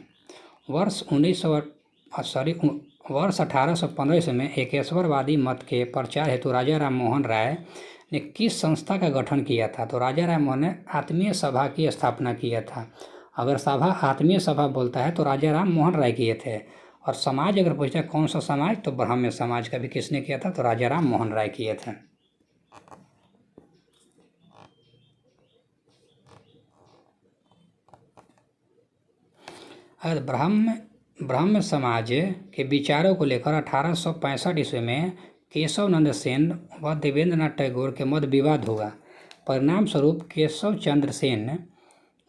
वर्ष 1815 ईस्वी में एकेश्वरवादी मत के प्रचार हेतु राजा राम मोहन राय ने किस संस्था का गठन किया था? तो राजा राम मोहन ने आत्मीय सभा की स्थापना किया था। अगर सभा आत्मीय सभा बोलता है तो राजा राम मोहन राय किए थे। और समाज अगर पूछता है कौन सा समाज, तो ब्राह्मण समाज का भी किसने किया था? तो राजा राम मोहन राय किए थे। ब्राह्म समाज के विचारों को लेकर 1865 ईस्वी में केशव नंद सेन व देवेंद्रनाथ टैगोर के मध्य विवाद हुआ। परिणाम स्वरूप केशव चंद्र सेन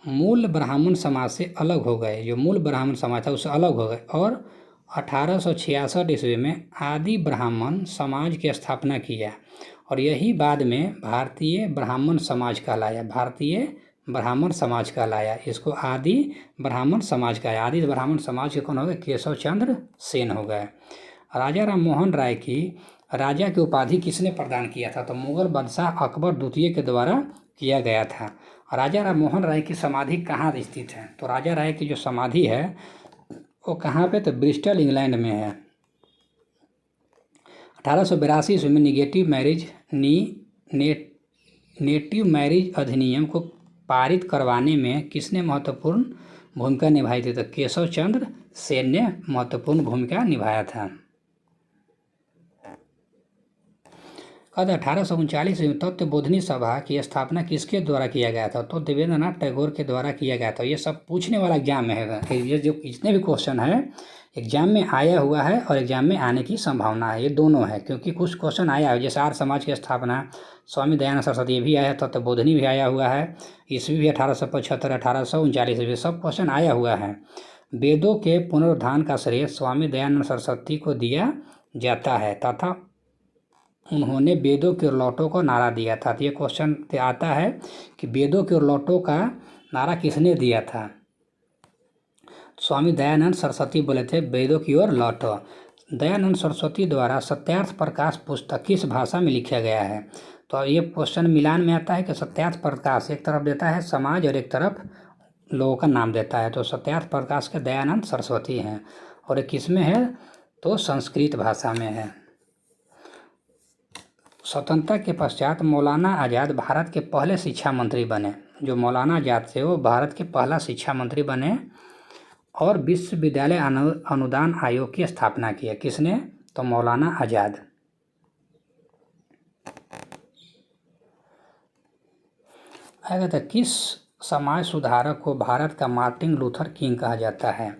मूल ब्राह्मण समाज से अलग हो गए, जो मूल ब्राह्मण समाज था उससे अलग हो गए और 1866 ईस्वी में आदि ब्राह्मण समाज की स्थापना किया और यही बाद में भारतीय ब्राह्मण समाज कहलाया। भारतीय ब्राह्मण समाज कहलाया। इसको आदि ब्राह्मण समाज का है। आदि ब्राह्मण समाज के कौन हो गए? केशव चंद्र सेन हो गए। राजा राम मोहन राय की राजा की उपाधि किसने प्रदान किया था? तो मुगल बादशाह अकबर द्वितीय के द्वारा किया गया था। राजा राम मोहन राय की समाधि कहाँ स्थित है? तो राजा राय की जो समाधि है वो कहाँ पे? तो ब्रिस्टल इंग्लैंड में है। 1882 ईस्वी में नेटिव मैरिज अधिनियम को पारित करवाने में किसने महत्वपूर्ण भूमिका निभाई थी? तो केशव चंद्र सेन ने महत्वपूर्ण भूमिका निभाया था। 1839 में तत्वबोधिनी सभा की स्थापना किसके द्वारा किया गया था? तो देवेंद्रनाथ टैगोर के द्वारा किया गया था। ये सब पूछने वाला एग्जाम में है। ये जो जितने भी क्वेश्चन है एग्जाम में आया हुआ है और एग्जाम में आने की संभावना है, ये दोनों है। क्योंकि कुछ क्वेश्चन आया है, जैसे आर्य समाज की स्थापना स्वामी दयानंद सरस्वती, ये भी आया है। तत्वबोधिनी भी आया हुआ है, ईस्वी भी 1875, 1839 ईस्वी, सब क्वेश्चन आया हुआ है। वेदों के पुनरुत्थान का श्रेय स्वामी दयानंद सरस्वती को दिया जाता है तथा उन्होंने वेदों के लौटों को नारा दिया था। तो ये क्वेश्चन आता है कि वेदों के लौटों का नारा किसने दिया था? स्वामी दयानंद सरस्वती बोले थे वेदों की ओर लौटो। दयानंद सरस्वती द्वारा सत्यार्थ प्रकाश पुस्तक किस भाषा में लिखा गया है? तो ये क्वेश्चन मिलान में आता है कि सत्यार्थ प्रकाश एक तरफ देता है समाज और एक तरफ लोगों का नाम देता है। तो सत्यार्थ प्रकाश के दयानंद सरस्वती हैं और ये किस में है? तो संस्कृत भाषा में है। स्वतंत्रता के पश्चात मौलाना आज़ाद भारत के पहले शिक्षा मंत्री बने। जो मौलाना आज़ाद थे वो भारत के पहला शिक्षा मंत्री बने और विश्वविद्यालय अनुदान आयोग की स्थापना की। किसने? तो मौलाना आज़ाद। आगे तो किस समाज सुधारक को भारत का मार्टिन लूथर किंग कहा जाता है?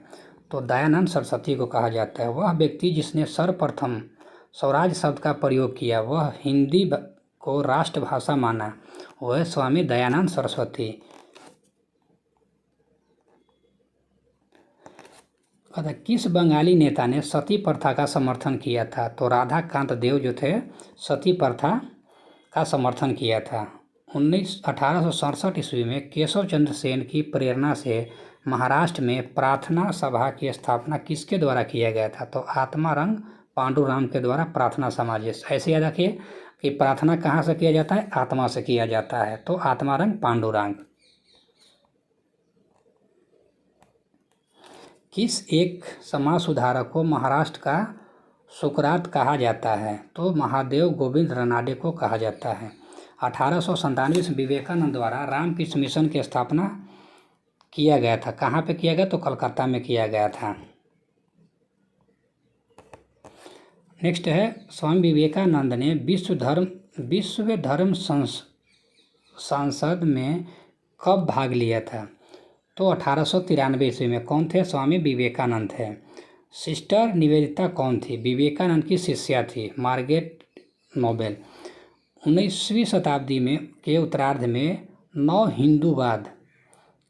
तो दयानंद सरस्वती को कहा जाता है। वह व्यक्ति जिसने सर्वप्रथम स्वराज शब्द का प्रयोग किया, वह हिंदी को राष्ट्रभाषा माना, वह स्वामी दयानंद सरस्वती। किस बंगाली नेता ने सती प्रथा का समर्थन किया था? तो राधाकांत देव जो थे सती प्रथा का समर्थन किया था। 1867 ईस्वी में केशव चंद्र सेन की प्रेरणा से महाराष्ट्र में प्रार्थना सभा की स्थापना किसके द्वारा किया गया था? तो आत्मारंग पांडुराम के द्वारा प्रार्थना समाज। ऐसे याद रखिए कि प्रार्थना कहाँ से किया जाता है? आत्मा से किया जाता है। तो आत्मारंग पांडुरंग। किस एक समाज सुधारक को महाराष्ट्र का सुकरात कहा जाता है? तो महादेव गोविंद रनाडे को कहा जाता है। 1897 में विवेकानंद द्वारा रामकृष्ण मिशन की स्थापना किया गया था। कहाँ पे किया गया? तो कलकत्ता में किया गया था। नेक्स्ट है स्वामी विवेकानंद ने विश्व धर्म संसद में कब भाग लिया था? तो 1893 ईस्वी में। कौन थे? स्वामी विवेकानंद थे। सिस्टर निवेदिता कौन थी? विवेकानंद की शिष्या थी, मार्गरेट नोबेल। 19वीं शताब्दी में के उत्तरार्ध में नव हिंदूवाद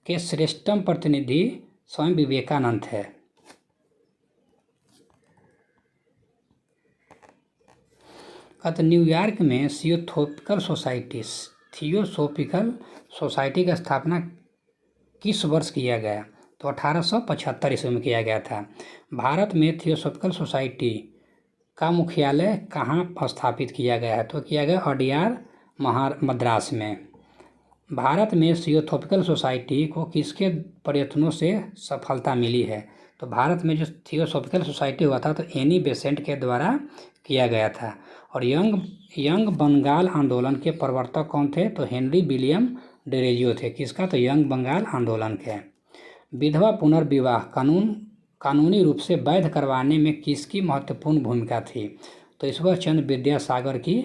के श्रेष्ठतम प्रतिनिधि स्वामी विवेकानंद थे। न्यूयॉर्क में थियोसॉफिकल सोसाइटी का स्थापना किस वर्ष किया गया? तो 1875 ईस्वी में किया गया था। भारत में थियोसॉफिकल सोसाइटी का मुख्यालय कहाँ स्थापित किया गया है? तो किया गया अडियार मद्रास में। भारत में थियोसॉफिकल सोसाइटी को किसके प्रयत्नों से सफलता मिली है? तो भारत में जो थियोसॉफिकल सोसाइटी हुआ था तो एनी बेसेंट के द्वारा किया गया था। और यंग बंगाल आंदोलन के प्रवर्तक कौन थे? तो हेनरी विलियम डेरोजियो थे। किसका? तो यंग बंगाल आंदोलन के। विधवा पुनर्विवाह कानूनी रूप से वैध करवाने में किसकी महत्वपूर्ण भूमिका थी? तो ईश्वर चंद्र विद्यासागर की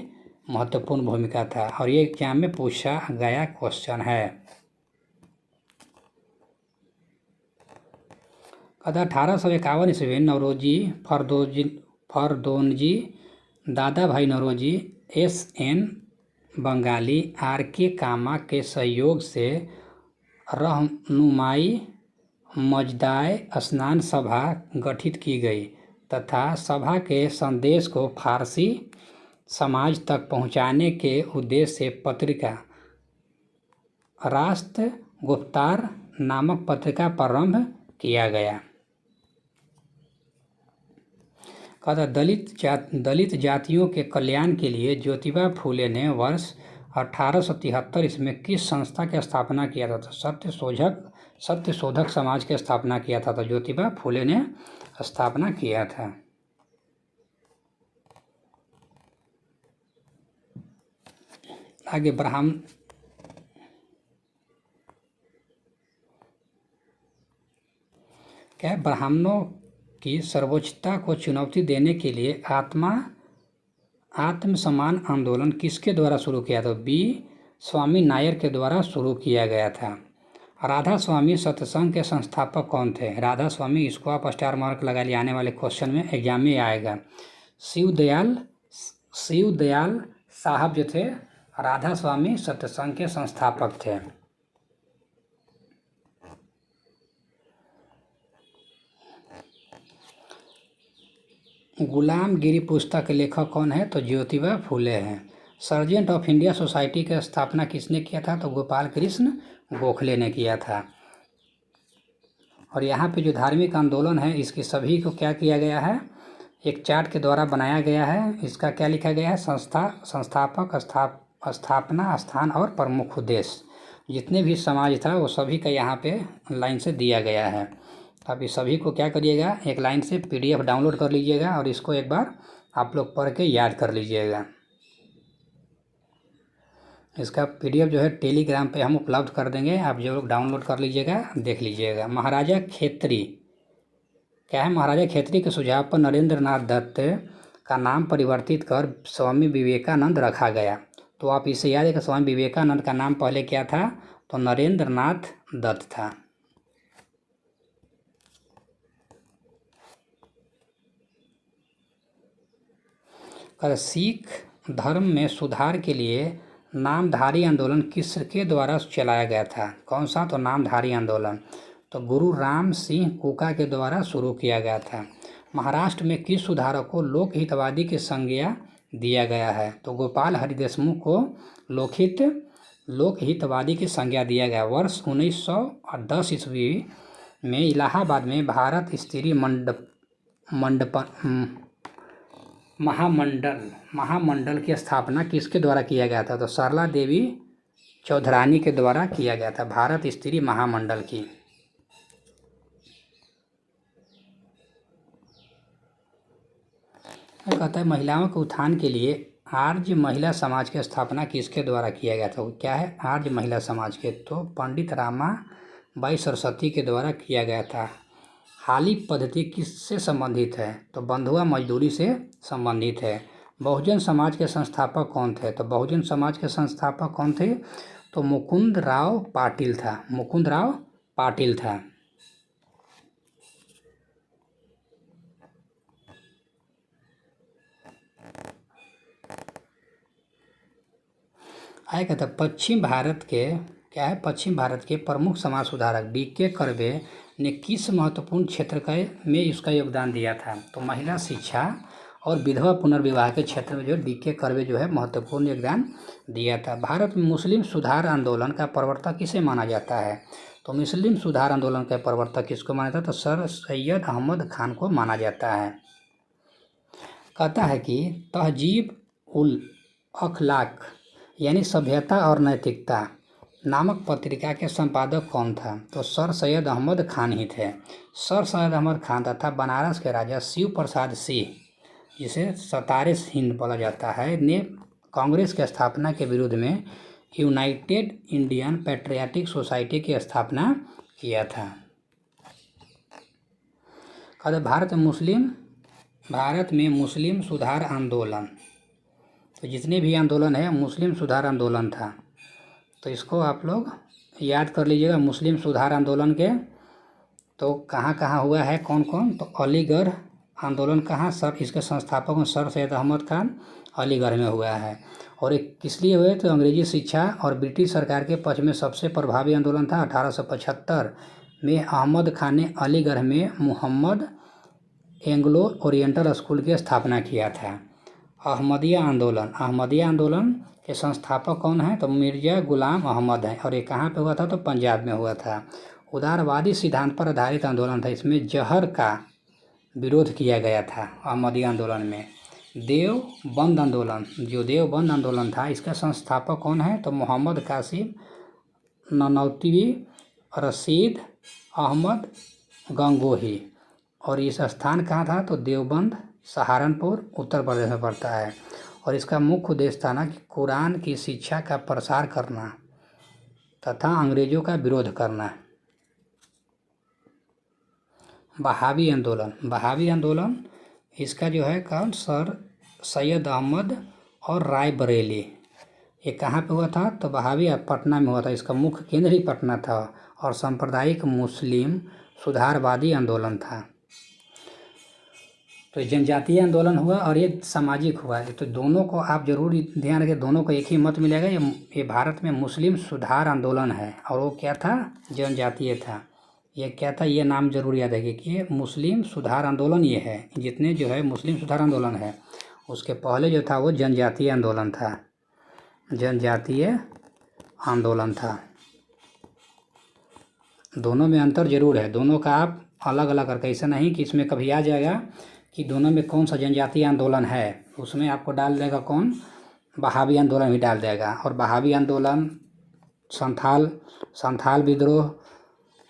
महत्वपूर्ण भूमिका था। और ये एग्जाम में पूछा गया क्वेश्चन है। कहता 1851 ईस्वी में नौरोजी फरदोनजी, दादा भाई नौरोजी, SN बंगाली, RK कामा के सहयोग से रहनुमाई मजदाए स्नान सभा गठित की गई तथा सभा के संदेश को फारसी समाज तक पहुंचाने के उद्देश्य से पत्रिका राष्ट्र गुप्तार नामक पत्रिका प्रारंभ किया गया। कहता दलित जातियों के कल्याण के लिए ज्योतिबा फूले ने वर्ष 1873 ईस्वी में किस संस्था की स्थापना किया था? तो सत्यशोधक समाज की स्थापना किया था। तो ज्योतिबा फूले ने स्थापना किया था। आगे ब्राह्मणों की सर्वोच्चता को चुनौती देने के लिए आत्मसम्मान आंदोलन किसके द्वारा शुरू किया था? B स्वामी नायर के द्वारा शुरू किया गया था। राधा स्वामी सत्संग के संस्थापक कौन थे? राधा स्वामी, इसको आप स्टार मार्क लगा लिए, आने वाले क्वेश्चन में एग्जाम में आएगा। शिव दयाल साहब जो थे राधा स्वामी सत्संग के संस्थापक थे। गुलामगिरी पुस्तक के लेखक कौन है? तो ज्योतिबा फूले हैं। सर्जेंट ऑफ इंडिया सोसाइटी की स्थापना किसने किया था? तो गोपाल कृष्ण गोखले ने किया था। और यहाँ पे जो धार्मिक आंदोलन है इसके सभी को क्या किया गया है? एक चार्ट के द्वारा बनाया गया है। इसका क्या लिखा गया है? संस्थापक, स्थापना, स्थान और प्रमुख उद्देश्य। जितने भी समाज था वो सभी का यहाँ पे लाइन से दिया गया है। अब इस सभी को क्या करिएगा? एक लाइन से PDF डाउनलोड कर लीजिएगा और इसको एक बार आप लोग पढ़ के याद कर लीजिएगा। इसका PDF जो है टेलीग्राम पे हम उपलब्ध कर देंगे, आप जो लोग डाउनलोड कर लीजिएगा, देख लीजिएगा। महाराजा खेत्री क्या है? महाराजा खेत्री के सुझाव पर नरेंद्र नाथ दत्त का नाम परिवर्तित कर स्वामी विवेकानंद रखा गया। तो आप इसे याद है कि स्वामी विवेकानंद का नाम पहले क्या था? तो नरेंद्र नाथ दत्त था। सिख धर्म में सुधार के लिए नामधारी आंदोलन किसके द्वारा चलाया गया था? कौन सा? तो नामधारी आंदोलन तो गुरु राम सिंह कुका के द्वारा शुरू किया गया था। महाराष्ट्र में किस सुधारक को लोकहितवादी की संज्ञा दिया गया है? तो गोपाल हरि देशमुख को लोकहितवादी की संज्ञा दिया गया। वर्ष 1910 ईस्वी में इलाहाबाद में भारत स्त्री महामंडल की स्थापना किसके द्वारा किया गया था? तो सरला देवी चौधरानी के द्वारा किया गया था, भारत स्त्री महामंडल की। कहता है महिलाओं के उत्थान के लिए आर्य महिला समाज की स्थापना किसके द्वारा किया गया था? क्या है आर्य महिला समाज के? तो पंडित रामाबाई सरस्वती के द्वारा किया गया था। हाली पद्धति किससे संबंधित है? तो बंधुआ मजदूरी से संबंधित है। बहुजन समाज के संस्थापक कौन थे? तो बहुजन समाज के संस्थापक कौन थे? तो मुकुंद राव पाटिल था। आएगा तो पश्चिम भारत के प्रमुख समाज सुधारक DK कर्वे ने किस महत्वपूर्ण क्षेत्र में इसका योगदान दिया था? तो महिला शिक्षा और विधवा पुनर्विवाह के क्षेत्र में जो DK कर्वे जो है महत्वपूर्ण योगदान दिया था। भारत में मुस्लिम सुधार आंदोलन का प्रवर्तक किसे माना जाता है? तो मुस्लिम सुधार आंदोलन का प्रवर्तक किसको माना जाता है? तो सर सैयद अहमद खान को माना जाता है। कहता है कि तहजीब उल अखलाक यानी सभ्यता और नैतिकता नामक पत्रिका के संपादक कौन था? तो सर सैयद अहमद खान ही थे। सर सैयद अहमद खान तथा बनारस के राजा शिव प्रसाद सिंह, जिसे सतारे हिंद बोला जाता है, ने कांग्रेस की स्थापना के विरोध में यूनाइटेड इंडियन पैट्रियाटिक सोसाइटी की स्थापना किया था। कहते भारत में मुस्लिम सुधार आंदोलन, तो जितने भी आंदोलन है मुस्लिम सुधार आंदोलन था। तो इसको आप लोग याद कर लीजिएगा। मुस्लिम सुधार आंदोलन के तो कहाँ कहाँ हुआ है, कौन कौन? तो अलीगढ़ आंदोलन कहाँ? सर इसके संस्थापक में सर सैयद अहमद खान, अलीगढ़ में हुआ है। और एक किस लिए हुए? तो अंग्रेजी शिक्षा और ब्रिटिश सरकार के पक्ष में सबसे प्रभावी आंदोलन था। 1875 में अहमद खान ने अलीगढ़ में मुहम्मद एंग्लो ओरिएंटल स्कूल की स्थापना किया था। अहमदिया आंदोलन के संस्थापक कौन है? तो मिर्जा गुलाम अहमद हैं। और ये कहाँ पे हुआ था? तो पंजाब में हुआ था। उदारवादी सिद्धांत पर आधारित आंदोलन था। इसमें जहर का विरोध किया गया था अहमदिया आंदोलन में। देवबंद आंदोलन था, इसका संस्थापक कौन है? तो मोहम्मद कासिम ननौतवी, रशीद अहमद गंगोही। और इस स्थान कहाँ था? तो देवबंद, सहारनपुर, उत्तर प्रदेश में पड़ता है। और इसका मुख्य उद्देश्य था ना कि कुरान की शिक्षा का प्रसार करना तथा अंग्रेजों का विरोध करना। बहावी आंदोलन इसका जो है कौन? सर सैयद अहमद और रायबरेली। ये कहाँ पे हुआ था? तो बहावी पटना में हुआ था। इसका मुख्य केंद्र ही पटना था। और सांप्रदायिक मुस्लिम सुधारवादी आंदोलन था। तो जनजातीय आंदोलन हुआ और ये सामाजिक हुआ। तो दोनों को आप जरूर ध्यान रखें, दोनों को एक ही मत मिलेगा। ये भारत में मुस्लिम सुधार आंदोलन है और वो क्या था? जनजातीय था। ये क्या था? ये नाम जरूर याद रखिए कि ये मुस्लिम सुधार आंदोलन ये है। जितने जो है मुस्लिम सुधार आंदोलन है उसके पहले जो था वो जनजातीय आंदोलन था। दोनों में अंतर जरूर है। दोनों का आप अलग अलग करके, ऐसा नहीं कि इसमें कभी आ जाएगा कि दोनों में कौन सा जनजातीय आंदोलन है, उसमें आपको डाल देगा कौन? बहावी आंदोलन भी डाल देगा। और बहावी आंदोलन, संथाल विद्रोह,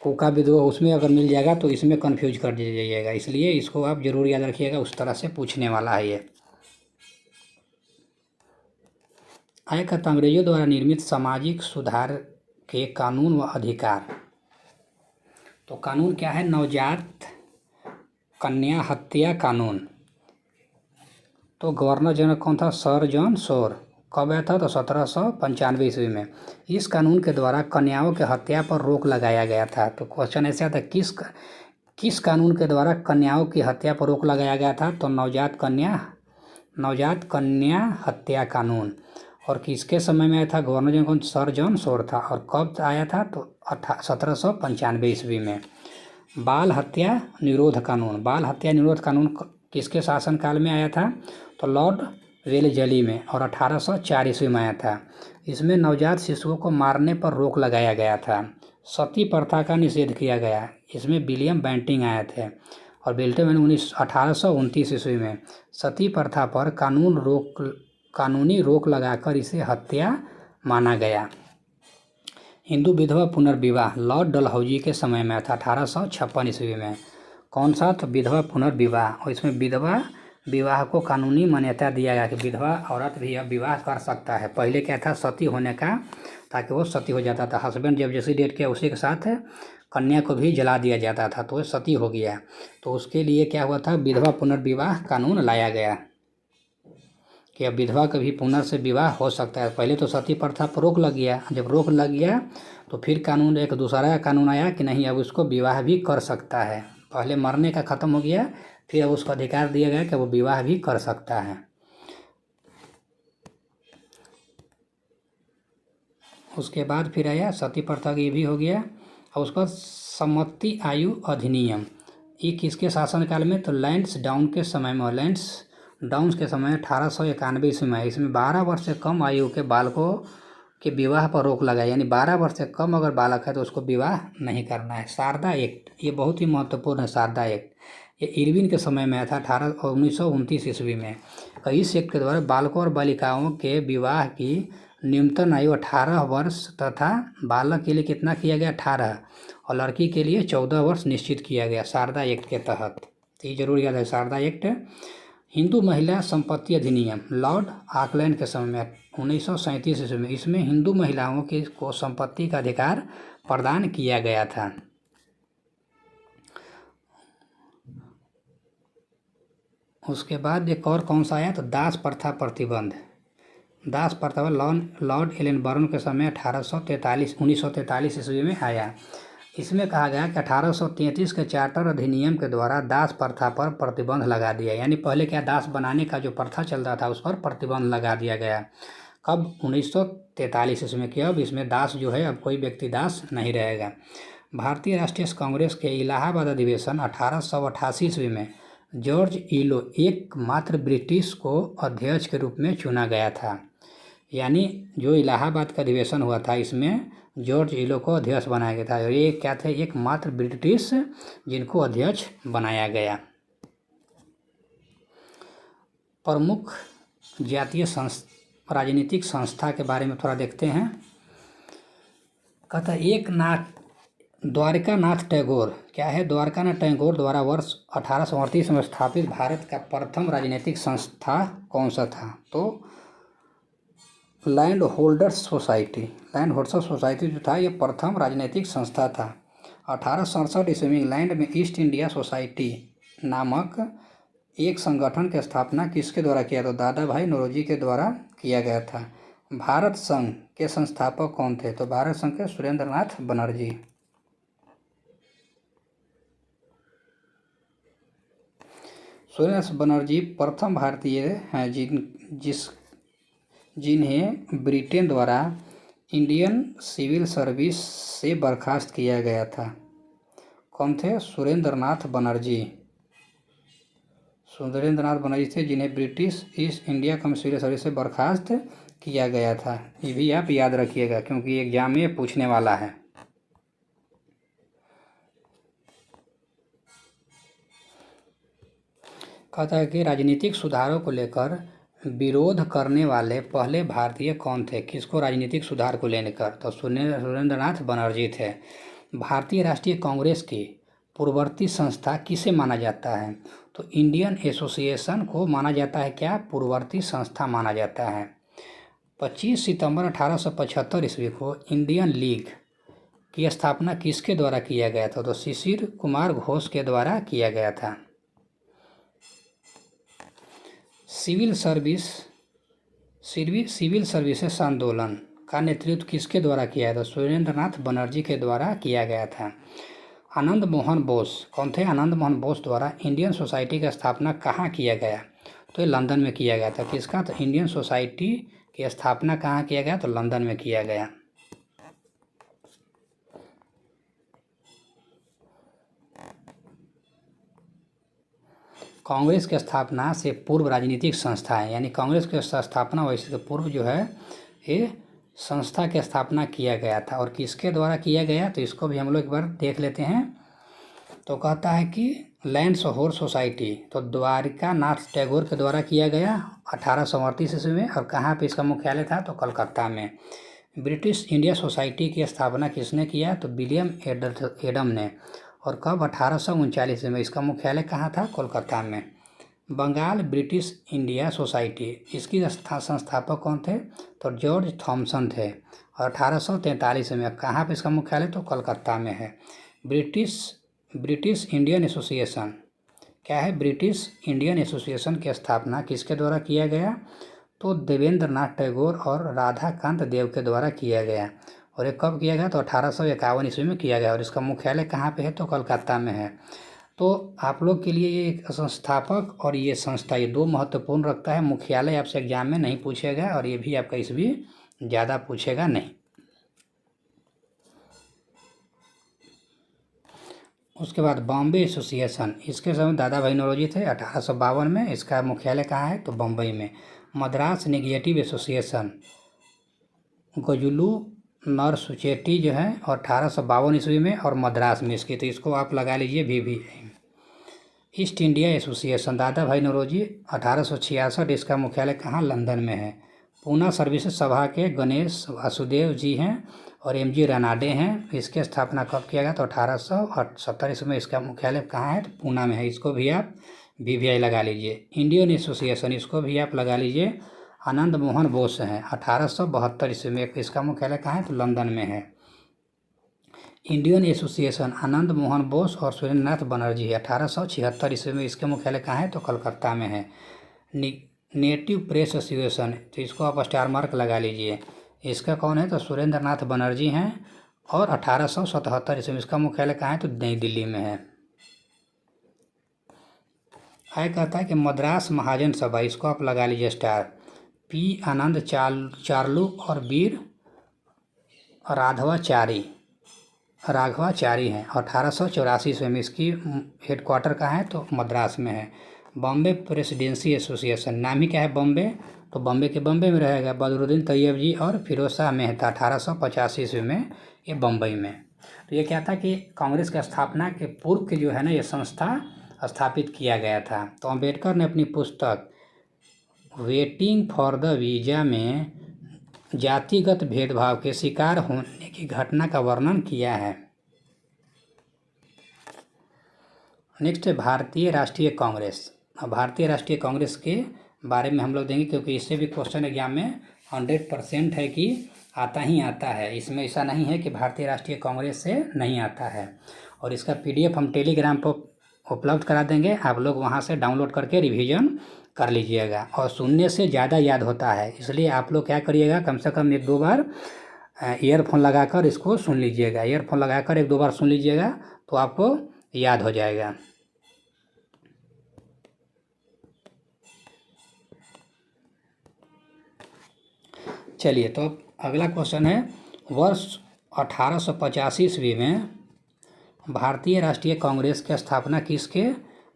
कोका विद्रोह, उसमें अगर मिल जाएगा तो इसमें कंफ्यूज कर दीजिएगा। इसलिए इसको आप जरूर याद रखिएगा, उस तरह से पूछने वाला है ये। कहता अंग्रेजों द्वारा निर्मित सामाजिक सुधार के कानून व अधिकार। तो कानून क्या है? नवजात कन्या हत्या कानून। तो गवर्नर जनरल कौन था? Sir John Shore. कब आया था? तो 1795 ईस्वी में। इस कानून के द्वारा कन्याओं की हत्या पर रोक लगाया गया था। तो क्वेश्चन ऐसे आता है, किस कानून के द्वारा कन्याओं की हत्या पर रोक लगाया गया था? तो नवजात कन्या हत्या कानून। और किसके समय में आया था? गवर्नर जनरल कौन? सर जॉन शोर था। और कब आया था? तो 1795 ईस्वी में। बाल हत्या निरोध कानून किसके शासनकाल में आया था? तो लॉर्ड वेलेस्ली में। और 1804 ईस्वी में आया था। इसमें नवजात शिशुओं को मारने पर रोक लगाया गया था। सती प्रथा का निषेध किया गया। इसमें विलियम बेंटिंग आए थे। और बेल्टन 1829 ईस्वी में सती प्रथा पर कानूनी रोक लगाकर इसे हत्या माना गया। हिंदू विधवा पुनर्विवाह लॉर्ड डलहौजी के समय में था, 1856 ईस्वी में। कौन सा? तो विधवा पुनर्विवाह। और इसमें विधवा विवाह को कानूनी मान्यता दिया गया कि विधवा औरत भी अब विवाह कर सकता है। पहले क्या था? सती होने का, ताकि वो सती हो जाता था। हस्बैंड जब जैसी डेट किया उसी के साथ कन्या को भी जला दिया जाता था, तो वो सती हो गया। तो उसके लिए क्या हुआ था? विधवा पुनर्विवाह कानून लाया गया कि अब विधवा का भी पुनर्से विवाह हो सकता है। पहले तो सती प्रथा पर रोक लग गया। जब रोक लग गया तो फिर कानून, एक दूसरा कानून आया कि नहीं, अब उसको विवाह भी कर सकता है। पहले मरने का ख़त्म हो गया, फिर अब उसको अधिकार दिया गया कि वो विवाह भी कर सकता है। उसके बाद फिर आया सती प्रथा, ये भी हो गया। और उसका सम्मति आयु अधिनियम, ये किसके शासनकाल में? तो लैंड्स डाउन के समय में। लैंड्स डाउन के समय 1891 ईस्वी में। इसमें 12 वर्ष से कम आयु के बालकों के विवाह पर रोक लगाई। यानी 12 वर्ष से कम अगर बालक है तो उसको विवाह नहीं करना है। शारदा एक्ट, ये बहुत ही महत्वपूर्ण है। शारदा एक्ट ये इरविन के समय में आया था, 1929 ईस्वी में। इस एक्ट के द्वारा बालकों और बालिकाओं के विवाह की न्यूनतम आयु 18 वर्ष तथा बालक के लिए कितना किया गया 18 और लड़की के लिए 14 वर्ष निश्चित किया गया शारदा एक्ट के तहत। तो ये जरूर याद है शारदा एक्ट। हिंदू महिला संपत्ति अधिनियम लॉर्ड ऑकलैंड के समय में 1937 ईस्वी में, इसमें हिंदू महिलाओं के को संपत्ति का अधिकार प्रदान किया गया था। उसके बाद एक और कौन सा आया तो दास प्रथा प्रतिबंध। दास प्रथा लॉर्ड एलनबर्न के समय 1943 ईस्वी में आया। इसमें कहा गया कि 1833 के चार्टर अधिनियम के द्वारा दास प्रथा पर प्रतिबंध लगा दिया, यानी पहले क्या दास बनाने का जो प्रथा चल रहा था उस पर प्रतिबंध लगा दिया गया। कब 1943 ईस्वी में कि अब इसमें दास जो है अब कोई व्यक्ति दास नहीं रहेगा। भारतीय राष्ट्रीय कांग्रेस के इलाहाबाद अधिवेशन 1888 ईस्वी में जॉर्ज इलो एकमात्र ब्रिटिश को अध्यक्ष के रूप में चुना गया था, यानी जो इलाहाबाद का अधिवेशन हुआ था इसमें जॉर्ज इलो को अध्यक्ष बनाया गया था और ये क्या थे एकमात्र ब्रिटिश जिनको अध्यक्ष बनाया गया। प्रमुख जातीय राजनीतिक संस्था के बारे में थोड़ा देखते हैं। कहता एक द्वारका नाथ टैगोर क्या है, द्वारका नाथ टैगोर द्वारा वर्ष 1838 में स्थापित भारत का प्रथम राजनीतिक संस्था कौन सा था, तो लैंड होल्डर्स सोसाइटी जो था ये प्रथम राजनीतिक संस्था था। 1867 ईस्वी में इंग्लैंड में ईस्ट इंडिया सोसाइटी नामक एक संगठन की स्थापना किसके द्वारा किया, तो दादा भाई नौरोजी के द्वारा किया गया था। भारत संघ के संस्थापक कौन थे, तो भारत संघ के सुरेंद्रनाथ बनर्जी। सुरेंद्रनाथ बनर्जी प्रथम भारतीय हैं जिन्हें ब्रिटेन द्वारा इंडियन सिविल सर्विस से बर्खास्त किया गया था। कौन थे, सुरेंद्रनाथ बनर्जी थे जिन्हें British East India civil service से बर्खास्त किया गया था। ये भी आप याद रखिएगा क्योंकि एग्जाम में पूछने वाला है। कहता है कि राजनीतिक सुधारों को लेकर विरोध करने वाले पहले भारतीय कौन थे, किसको राजनीतिक सुधार को लेकर, तो सुरेंद्रनाथ बनर्जी थे। भारतीय राष्ट्रीय कांग्रेस की पूर्ववर्ती संस्था किसे माना जाता है, तो इंडियन एसोसिएशन को माना जाता है क्या, पूर्ववर्ती संस्था माना जाता है। 25 सितंबर 1875 ईस्वी को इंडियन लीग की स्थापना किसके द्वारा किया गया था, तो शिशिर कुमार घोष के द्वारा किया गया था। सिविल सर्विसेज आंदोलन का नेतृत्व किसके द्वारा किया है, तो सुरेंद्रनाथ बनर्जी के द्वारा किया गया था। आनंद मोहन बोस कौन थे, आनंद मोहन बोस द्वारा इंडियन सोसाइटी का स्थापना कहाँ किया गया, तो ये लंदन में किया गया था। किसका, तो इंडियन सोसाइटी की स्थापना कहाँ किया गया, तो लंदन में किया गया। कांग्रेस की स्थापना से पूर्व राजनीतिक संस्थाएं, यानी कांग्रेस की स्थापना वैसे से पूर्व जो है ये संस्था की स्थापना किया गया था और किसके द्वारा किया गया, तो इसको भी हम लोग एक बार देख लेते हैं। तो कहता है कि लैंड्स होल्ड सोसाइटी तो द्वारका नाथ टैगोर के द्वारा किया गया 1838 ईस्वी में, और कहाँ पे इसका मुख्यालय था, तो कलकत्ता में। ब्रिटिश इंडिया सोसाइटी की स्थापना किसने किया, तो विलियम एडम ने, और कब 1839 में। इसका मुख्यालय कहाँ था, कोलकाता में। बंगाल ब्रिटिश इंडिया सोसाइटी इसकी संस्थापक कौन थे, तो जॉर्ज थॉमसन थे, और 1843 में। कहाँ पे इसका मुख्यालय, तो कलकत्ता में है। ब्रिटिश इंडियन एसोसिएशन क्या है, ब्रिटिश इंडियन एसोसिएशन की स्थापना किसके द्वारा किया गया, तो देवेंद्र नाथ टैगोर और राधाकांत देव के द्वारा किया गया, और ये कब किया गया, तो 1851 ईस्वी में किया गया, और इसका मुख्यालय कहाँ पे है, तो कलकत्ता में है। तो आप लोग के लिए ये एक संस्थापक और ये संस्था ये दो महत्वपूर्ण रखता है। मुख्यालय आपसे एग्जाम में नहीं पूछेगा और ये भी आपका इसमें ज़्यादा पूछेगा नहीं। उसके बाद बॉम्बे एसोसिएशन, इसके समय दादा भाई नौरोजी थे 1852 में। इसका मुख्यालय कहाँ है, तो बम्बई में। मद्रास नेगेटिव एसोसिएशन गजुलू नरसुचेटी जो है, और 1852 ईस्वी में, और मद्रास में इसकी, तो इसको आप लगा लीजिए भी। ईस्ट इंडिया एसोसिएशन दादा भाई नौरोजी 1866, इसका मुख्यालय कहाँ, लंदन में है। पूना सर्विसेज सभा के गणेश वासुदेव जी हैं और MG रनाडे हैं। इसकी स्थापना कब किया गया? तो 1870 ईस्वी में। इसका मुख्यालय कहाँ है? तो पूना में है। इसको भी आप BVI लगा लीजिए। इंडियन एसोसिएशन, इसको भी आप लगा लीजिए, आनंद मोहन बोस हैं, 1872 ईस्वी में। इसका मुख्यालय कहाँ है? तो लंदन में है। इंडियन एसोसिएशन आनंद मोहन बोस और सुरेंद्रनाथ बनर्जी है, 1876 ईस्वी में। इसके मुख्यालय कहाँ है? तो कलकत्ता में है। नेटिव प्रेस एसोसिएशन, तो इसको आप स्टार मार्क लगा लीजिए। इसका कौन है? तो सुरेंद्रनाथ बनर्जी हैं और 1877 ईस्वी में। इसका मुख्यालय कहाँ है? तो नई दिल्ली में है। कहता है कि मद्रास महाजन सभा, इसको आप लगा लीजिए स्टार। P आनंद चार्लू और वीर राघवाचारी हैं, 1884 ईस्वी में। इसकी हेडक्वार्टर कहाँ है? तो मद्रास में है। बॉम्बे प्रेसिडेंसी एसोसिएशन, नाम ही क्या है? बॉम्बे, तो बॉम्बे के बॉम्बे में रहेगा। बदरुद्दीन तैयब जी और फिरोज शाह मेहता, 1885 ईस्वी में, ये बम्बई में। तो ये क्या था कि कांग्रेस की स्थापना के पूर्व के जो है ना, ये संस्था स्थापित किया गया था। तो अम्बेडकर ने अपनी पुस्तक वेटिंग फॉर द वीज़ा में जातिगत भेदभाव के शिकार होने की घटना का वर्णन किया है। नेक्स्ट है भारतीय राष्ट्रीय कांग्रेस। अब भारतीय राष्ट्रीय कांग्रेस के बारे में हम लोग देंगे, क्योंकि इससे भी क्वेश्चन एग्जाम में 100% है कि आता ही आता है। इसमें ऐसा नहीं है कि भारतीय राष्ट्रीय कांग्रेस से नहीं आता है। और इसका PDF हम टेलीग्राम पर उपलब्ध करा देंगे, आप लोग वहां से डाउनलोड करके रिवीजन कर लीजिएगा। और सुनने से ज़्यादा याद होता है, इसलिए आप लोग क्या करिएगा, कम से कम 1-2 बार ईयरफोन लगाकर इसको सुन लीजिएगा। ईयरफोन लगाकर 1-2 बार सुन लीजिएगा तो आपको याद हो जाएगा। चलिए, तो अगला क्वेश्चन है, वर्ष 1885 ईस्वी में भारतीय राष्ट्रीय कांग्रेस की स्थापना किसके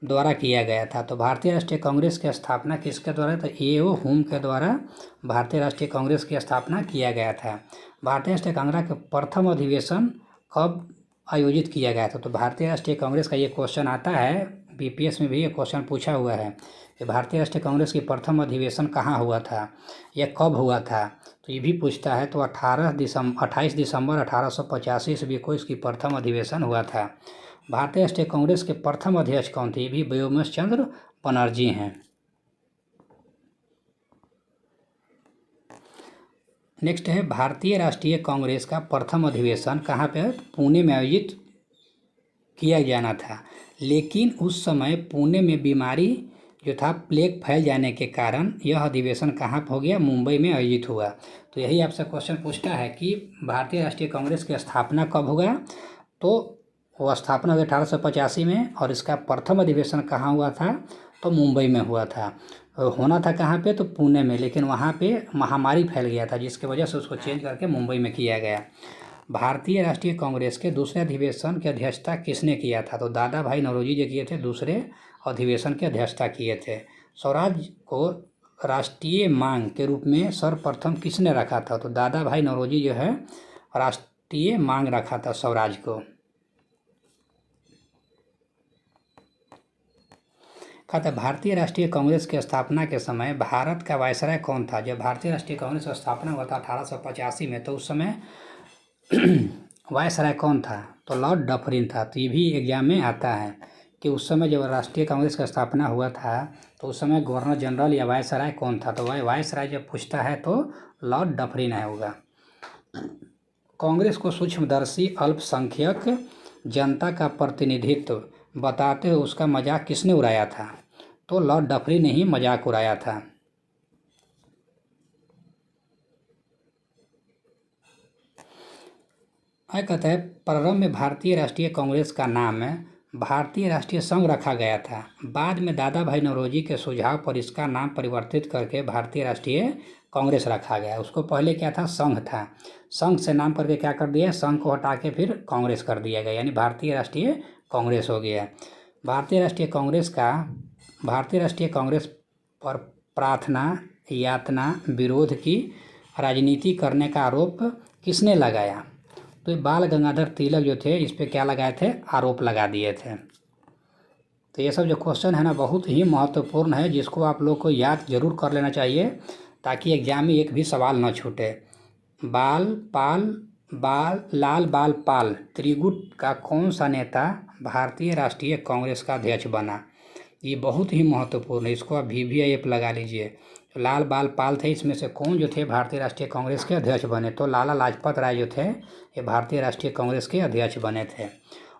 द्वारा किया गया था? तो भारतीय राष्ट्रीय कांग्रेस की स्थापना किसके द्वारा? तो A.O. हुम के द्वारा भारतीय राष्ट्रीय कांग्रेस की स्थापना किया गया था। भारतीय राष्ट्रीय कांग्रेस का प्रथम अधिवेशन कब आयोजित किया गया था? तो भारतीय राष्ट्रीय कांग्रेस का ये क्वेश्चन आता है, BPS में भी ये क्वेश्चन पूछा हुआ है कि भारतीय राष्ट्रीय कांग्रेस की प्रथम अधिवेशन कहाँ हुआ था या कब हुआ था? तो ये भी पूछता है। तो 28 दिसंबर 1885 ईस्वी को इसकी प्रथम अधिवेशन हुआ था। भारतीय राष्ट्रीय कांग्रेस के प्रथम अध्यक्ष कौन थे? ये भी व्योमेश चंद्र बनर्जी हैं। नेक्स्ट है, भारतीय राष्ट्रीय कांग्रेस का प्रथम अधिवेशन कहाँ पे? पुणे में आयोजित किया जाना था, लेकिन उस समय पुणे में बीमारी जो था, प्लेग फैल जाने के कारण यह अधिवेशन कहाँ हो गया? मुंबई में आयोजित हुआ। तो यही आपसे क्वेश्चन पूछता है कि भारतीय राष्ट्रीय कांग्रेस की स्थापना कब होगा? तो वो स्थापना हुई 1885 में, और इसका प्रथम अधिवेशन कहाँ हुआ था? तो मुंबई में हुआ था। होना था कहाँ पे? तो पुणे में, लेकिन वहाँ पे महामारी फैल गया था, जिसकी वजह से उसको चेंज करके मुंबई में किया गया। भारतीय राष्ट्रीय कांग्रेस के दूसरे अधिवेशन की अध्यक्षता किसने किया था? तो दादा भाई नौरोजी जी किए थे, दूसरे अधिवेशन की अध्यक्षता किए थे। स्वराज को राष्ट्रीय मांग के रूप में सर्वप्रथम किसने रखा था? तो दादा भाई नौरोजी जो है राष्ट्रीय मांग रखा था स्वराज को। कहता है, भारतीय राष्ट्रीय कांग्रेस की स्थापना के समय भारत का वायसराय कौन था? जब भारतीय राष्ट्रीय कांग्रेस का स्थापना हुआ था 1885 में, तो उस समय वायसराय कौन था? तो लॉर्ड डफरिन था। तो ये भी एग्जाम में आता है कि उस समय जब राष्ट्रीय कांग्रेस का स्थापना हुआ था तो उस समय गवर्नर जनरल या वायसराय कौन था? तो वायसराय जब पूछता है तो लॉर्ड डफरिन है होगा। कांग्रेस को सूक्ष्मदर्शी अल्पसंख्यक जनता का प्रतिनिधित्व बताते हुए उसका मजाक किसने उड़ाया था? तो लॉर्ड डफरिन ने ही मजाक उड़ाया था। कहता है, प्रारंभ में भारतीय राष्ट्रीय कांग्रेस का नाम भारतीय राष्ट्रीय संघ रखा गया था। बाद में दादा भाई नौरोजी के सुझाव पर इसका नाम परिवर्तित करके भारतीय राष्ट्रीय कांग्रेस रखा गया। उसको पहले क्या था? संघ था। संघ से नाम करके क्या कर दिया? संघ को हटा के फिर कांग्रेस कर दिया गया, यानी भारतीय राष्ट्रीय कांग्रेस हो गया। भारतीय राष्ट्रीय कांग्रेस पर प्रार्थना, यातना, विरोध की राजनीति करने का आरोप किसने लगाया? तो बाल गंगाधर तिलक जो थे, इस पे क्या लगाए थे? आरोप लगा दिए थे। तो ये सब जो क्वेश्चन है ना, बहुत ही महत्वपूर्ण है, जिसको आप लोग को याद जरूर कर लेना चाहिए, ताकि एग्जाम में एक भी सवाल न छूटे। बाल पाल बाल लाल बाल पाल त्रिगुट का कौन सा नेता भारतीय राष्ट्रीय कांग्रेस का अध्यक्ष बना? ये बहुत ही महत्वपूर्ण है, इसको आप VVIP लगा लीजिए। तो लाल बाल पाल थे, इसमें से कौन जो थे भारतीय राष्ट्रीय कांग्रेस के अध्यक्ष बने? तो लाला लाजपत राय जो थे ये भारतीय राष्ट्रीय कांग्रेस के अध्यक्ष बने थे।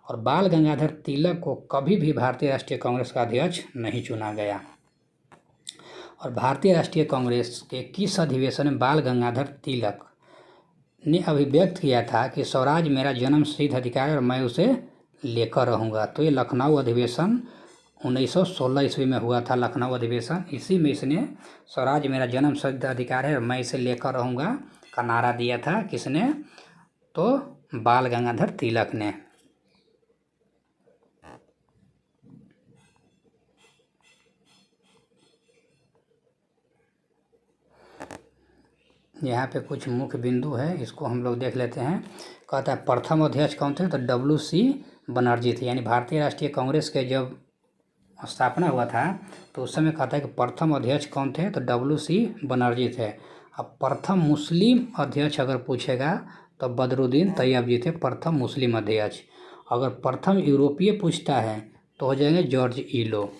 और बाल गंगाधर तिलक को कभी भी भारतीय राष्ट्रीय कांग्रेस का अध्यक्ष नहीं चुना गया। और भारतीय राष्ट्रीय कांग्रेस के किस अधिवेशन में बाल गंगाधर तिलक ने अभिव्यक्त किया था कि स्वराज मेरा जन्म सिद्ध अधिकार है और मैं उसे लेकर रहूँगा? तो ये लखनऊ अधिवेशन 1916 ईस्वी में हुआ था, लखनऊ अधिवेशन। इसी में इसने स्वराज मेरा जन्म सिद्ध अधिकार है और मैं इसे लेकर रहूँगा का नारा दिया था। किसने? तो बाल गंगाधर तिलक ने। यहाँ पे कुछ मुख्य बिंदु है, इसको हम लोग देख लेते हैं। कहता है प्रथम अध्यक्ष कौन थे? तो WC बनर्जी थे। यानी भारतीय राष्ट्रीय कांग्रेस के जब स्थापना हुआ था तो उस समय कहता है कि प्रथम अध्यक्ष कौन थे? तो WC बनर्जी थे। अब प्रथम मुस्लिम अध्यक्ष अगर पूछेगा तो बदरुद्दीन तैयब जी थे प्रथम मुस्लिम अध्यक्ष। अगर प्रथम यूरोपीय पूछता है तो हो जाएंगे जॉर्ज इलो।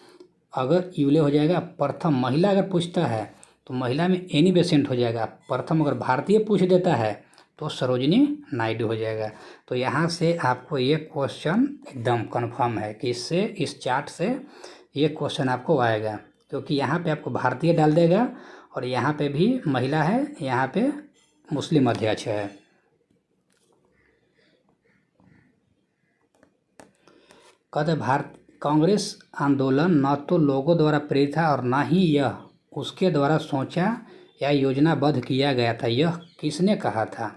अगर यूले हो जाएगा। प्रथम महिला अगर पूछता है तो महिला में एनी बेसेंट हो जाएगा। प्रथम अगर भारतीय पूछ देता है तो सरोजिनी नायडू हो जाएगा। तो यहाँ से आपको ये क्वेश्चन एकदम कंफर्म है कि इससे इस चार्ट से ये क्वेश्चन आपको आएगा, क्योंकि यहाँ पे आपको भारतीय डाल देगा और यहाँ पे भी महिला है, यहाँ पे मुस्लिम अध्यक्ष है। कहते भारत कांग्रेस आंदोलन न तो लोगों द्वारा प्रेरित था और न ही यह उसके द्वारा सोचा या योजनाबद्ध किया गया था। यह किसने कहा था?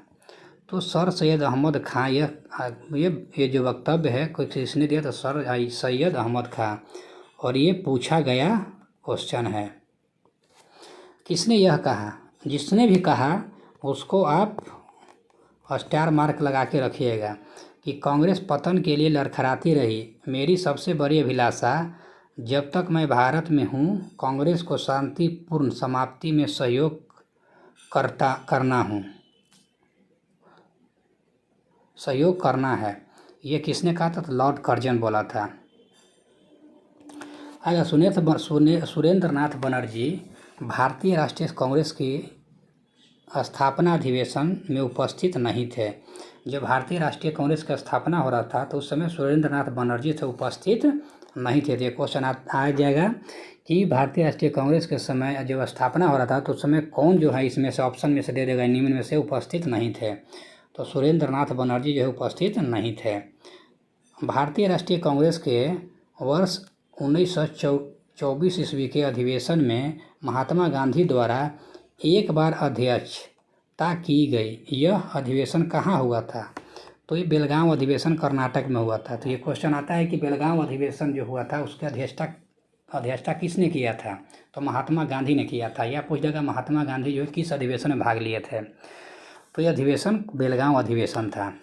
तो सर सैयद अहमद खां। ये जो वक्तव्य है किसने दिया? तो सर सैयद अहमद खां। और ये पूछा गया क्वेश्चन है। किसने यह कहा? जिसने भी कहा उसको आप स्टार मार्क लगा के रखिएगा कि कांग्रेस पतन के लिए लड़खड़ाती रही। मेरी सबसे बड़ी अभिलाषा जब तक मैं भारत में हूँ कांग्रेस को शांतिपूर्ण समाप्ति में सहयोग करना है। ये किसने कहा था? तो लॉर्ड कर्जन बोला था। अगर सुरेंद्र नाथ बनर्जी भारतीय राष्ट्रीय कांग्रेस की स्थापना अधिवेशन में उपस्थित नहीं थे। जब भारतीय राष्ट्रीय कांग्रेस का स्थापना हो रहा था तो उस समय सुरेंद्र नाथ बनर्जी थे उपस्थित नहीं थे। तो क्वेश्चन आ जाएगा कि भारतीय राष्ट्रीय कांग्रेस के समय जब स्थापना हो रहा था तो उस समय कौन जो है इसमें से ऑप्शन में से दे देगा, निम्न में से उपस्थित नहीं थे। तो सुरेंद्र नाथ बनर्जी जो है उपस्थित नहीं थे। भारतीय राष्ट्रीय कांग्रेस के वर्ष 1924 ईस्वी के अधिवेशन में महात्मा गांधी द्वारा एक बार अध्यक्षता की गई। यह अधिवेशन कहाँ हुआ था? तो ये बेलगांव अधिवेशन कर्नाटक में हुआ था। तो ये क्वेश्चन आता है कि बेलगांव अधिवेशन जो हुआ था उसके अध्यक्षता किसने किया था? तो महात्मा गांधी ने किया था। या पूछ देगा महात्मा गांधी जो है किस अधिवेशन में भाग लिए थे? तो ये अधिवेशन बेलगांव अधिवेशन था।